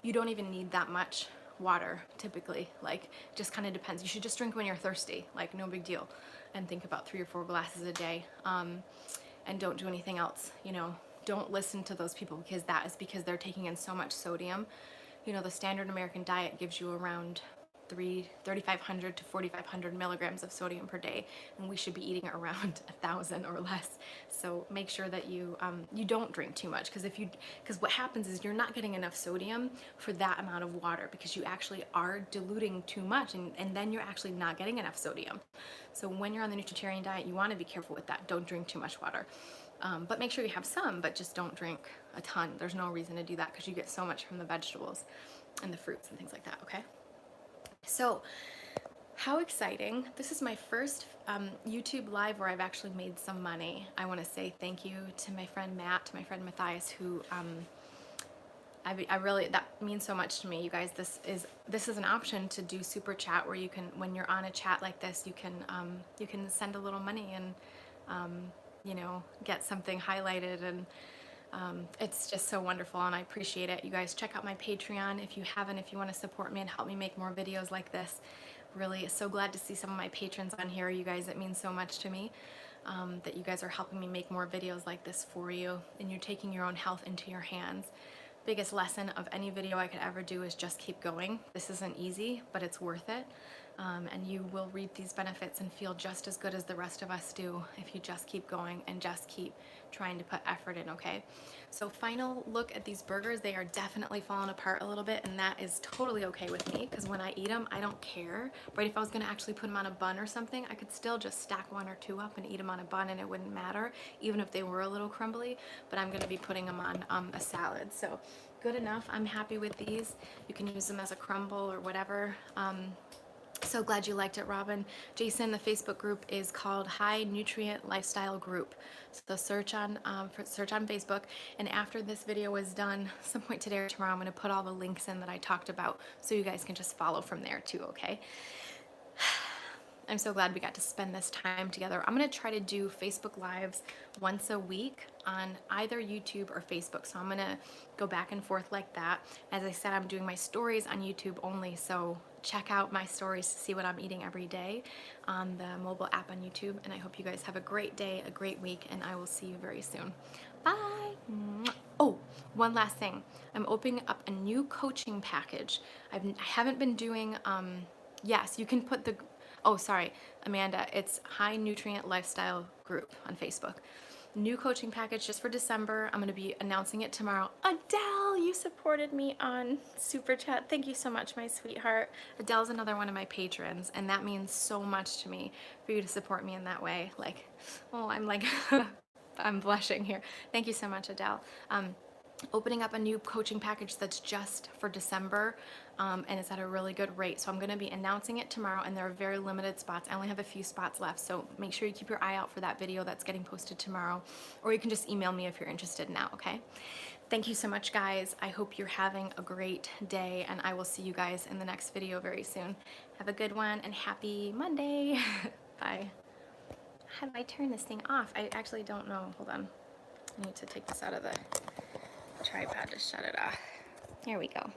you don't even need that much water typically. Like, just kind of depends. You should just drink when you're thirsty, like no big deal, and think about 3 or 4 glasses a day, and don't do anything else. You know, don't listen to those people, because that is because they're taking in so much sodium. You know, the standard American diet gives you around 3,500 to 4,500 milligrams of sodium per day, and we should be eating around 1,000 or less. So make sure that you don't drink too much, because what happens is you're not getting enough sodium for that amount of water, because you actually are diluting too much, and then you're actually not getting enough sodium. So when you're on the nutritarian diet, you want to be careful with that. Don't drink too much water. But make sure you have some, but just don't drink a ton. There's no reason to do that, because you get so much from the vegetables and the fruits and things like that, okay? So, how exciting. This is my first YouTube live where I've actually made some money. I want to say thank you to my friend Matt, to my friend Matthias, who I really, that means so much to me. You guys, this is an option to do super chat, where you can, when you're on a chat like this, you can send a little money and you know, get something highlighted, and it's just so wonderful, and I appreciate it. You guys, check out my Patreon if you haven't, if you want to support me and help me make more videos like this. Really so glad to see some of my patrons on here. You guys, it means so much to me that you guys are helping me make more videos like this for you, and you're taking your own health into your hands. Biggest lesson of any video I could ever do is just keep going. This isn't easy, but it's worth it. And you will reap these benefits and feel just as good as the rest of us do if you just keep going and just keep trying to put effort in, okay? So final look at these burgers. They are definitely falling apart a little bit, and that is totally okay with me, because when I eat them, I don't care. Right? If I was gonna actually put them on a bun or something, I could still just stack 1 or 2 up and eat them on a bun, and it wouldn't matter, even if they were a little crumbly, but I'm gonna be putting them on a salad. So good enough. I'm happy with these. You can use them as a crumble or whatever. So glad you liked it, Robin. Jason, the Facebook group is called High Nutrient Lifestyle Group. So search on Facebook, and after this video is done, some point today or tomorrow, I'm going to put all the links in that I talked about, so you guys can just follow from there too, okay? I'm so glad we got to spend this time together. I'm going to try to do Facebook Lives once a week on either YouTube or Facebook. So I'm going to go back and forth like that. As I said, I'm doing my stories on YouTube only, so check out my stories to see what I'm eating every day on the mobile app on YouTube. And I hope you guys have a great day, a great week, and I will see you very soon. Bye. Oh, one last thing. I'm opening up a new coaching package. I haven't been doing, yes, you can put the, oh, sorry, Amanda, it's High Nutrient Lifestyle Group on Facebook. New coaching package just for December. I'm going to be announcing it tomorrow. Adele, you supported me on Super Chat. Thank you so much, my sweetheart. Adele's another one of my patrons, and that means so much to me for you to support me in that way. Like, oh, I'm like, I'm blushing here. Thank you so much, Adele. Opening up a new coaching package that's just for December, and it's at a really good rate. So I'm going to be announcing it tomorrow, and there are very limited spots. I only have a few spots left, so make sure you keep your eye out for that video that's getting posted tomorrow, or you can just email me if you're interested now, okay? Thank you so much, guys. I hope you're having a great day, and I will see you guys in the next video very soon. Have a good one, and happy Monday. Bye. How do I turn this thing off? I actually don't know. Hold on. I need to take this out of the tripod to shut it off. Here we go.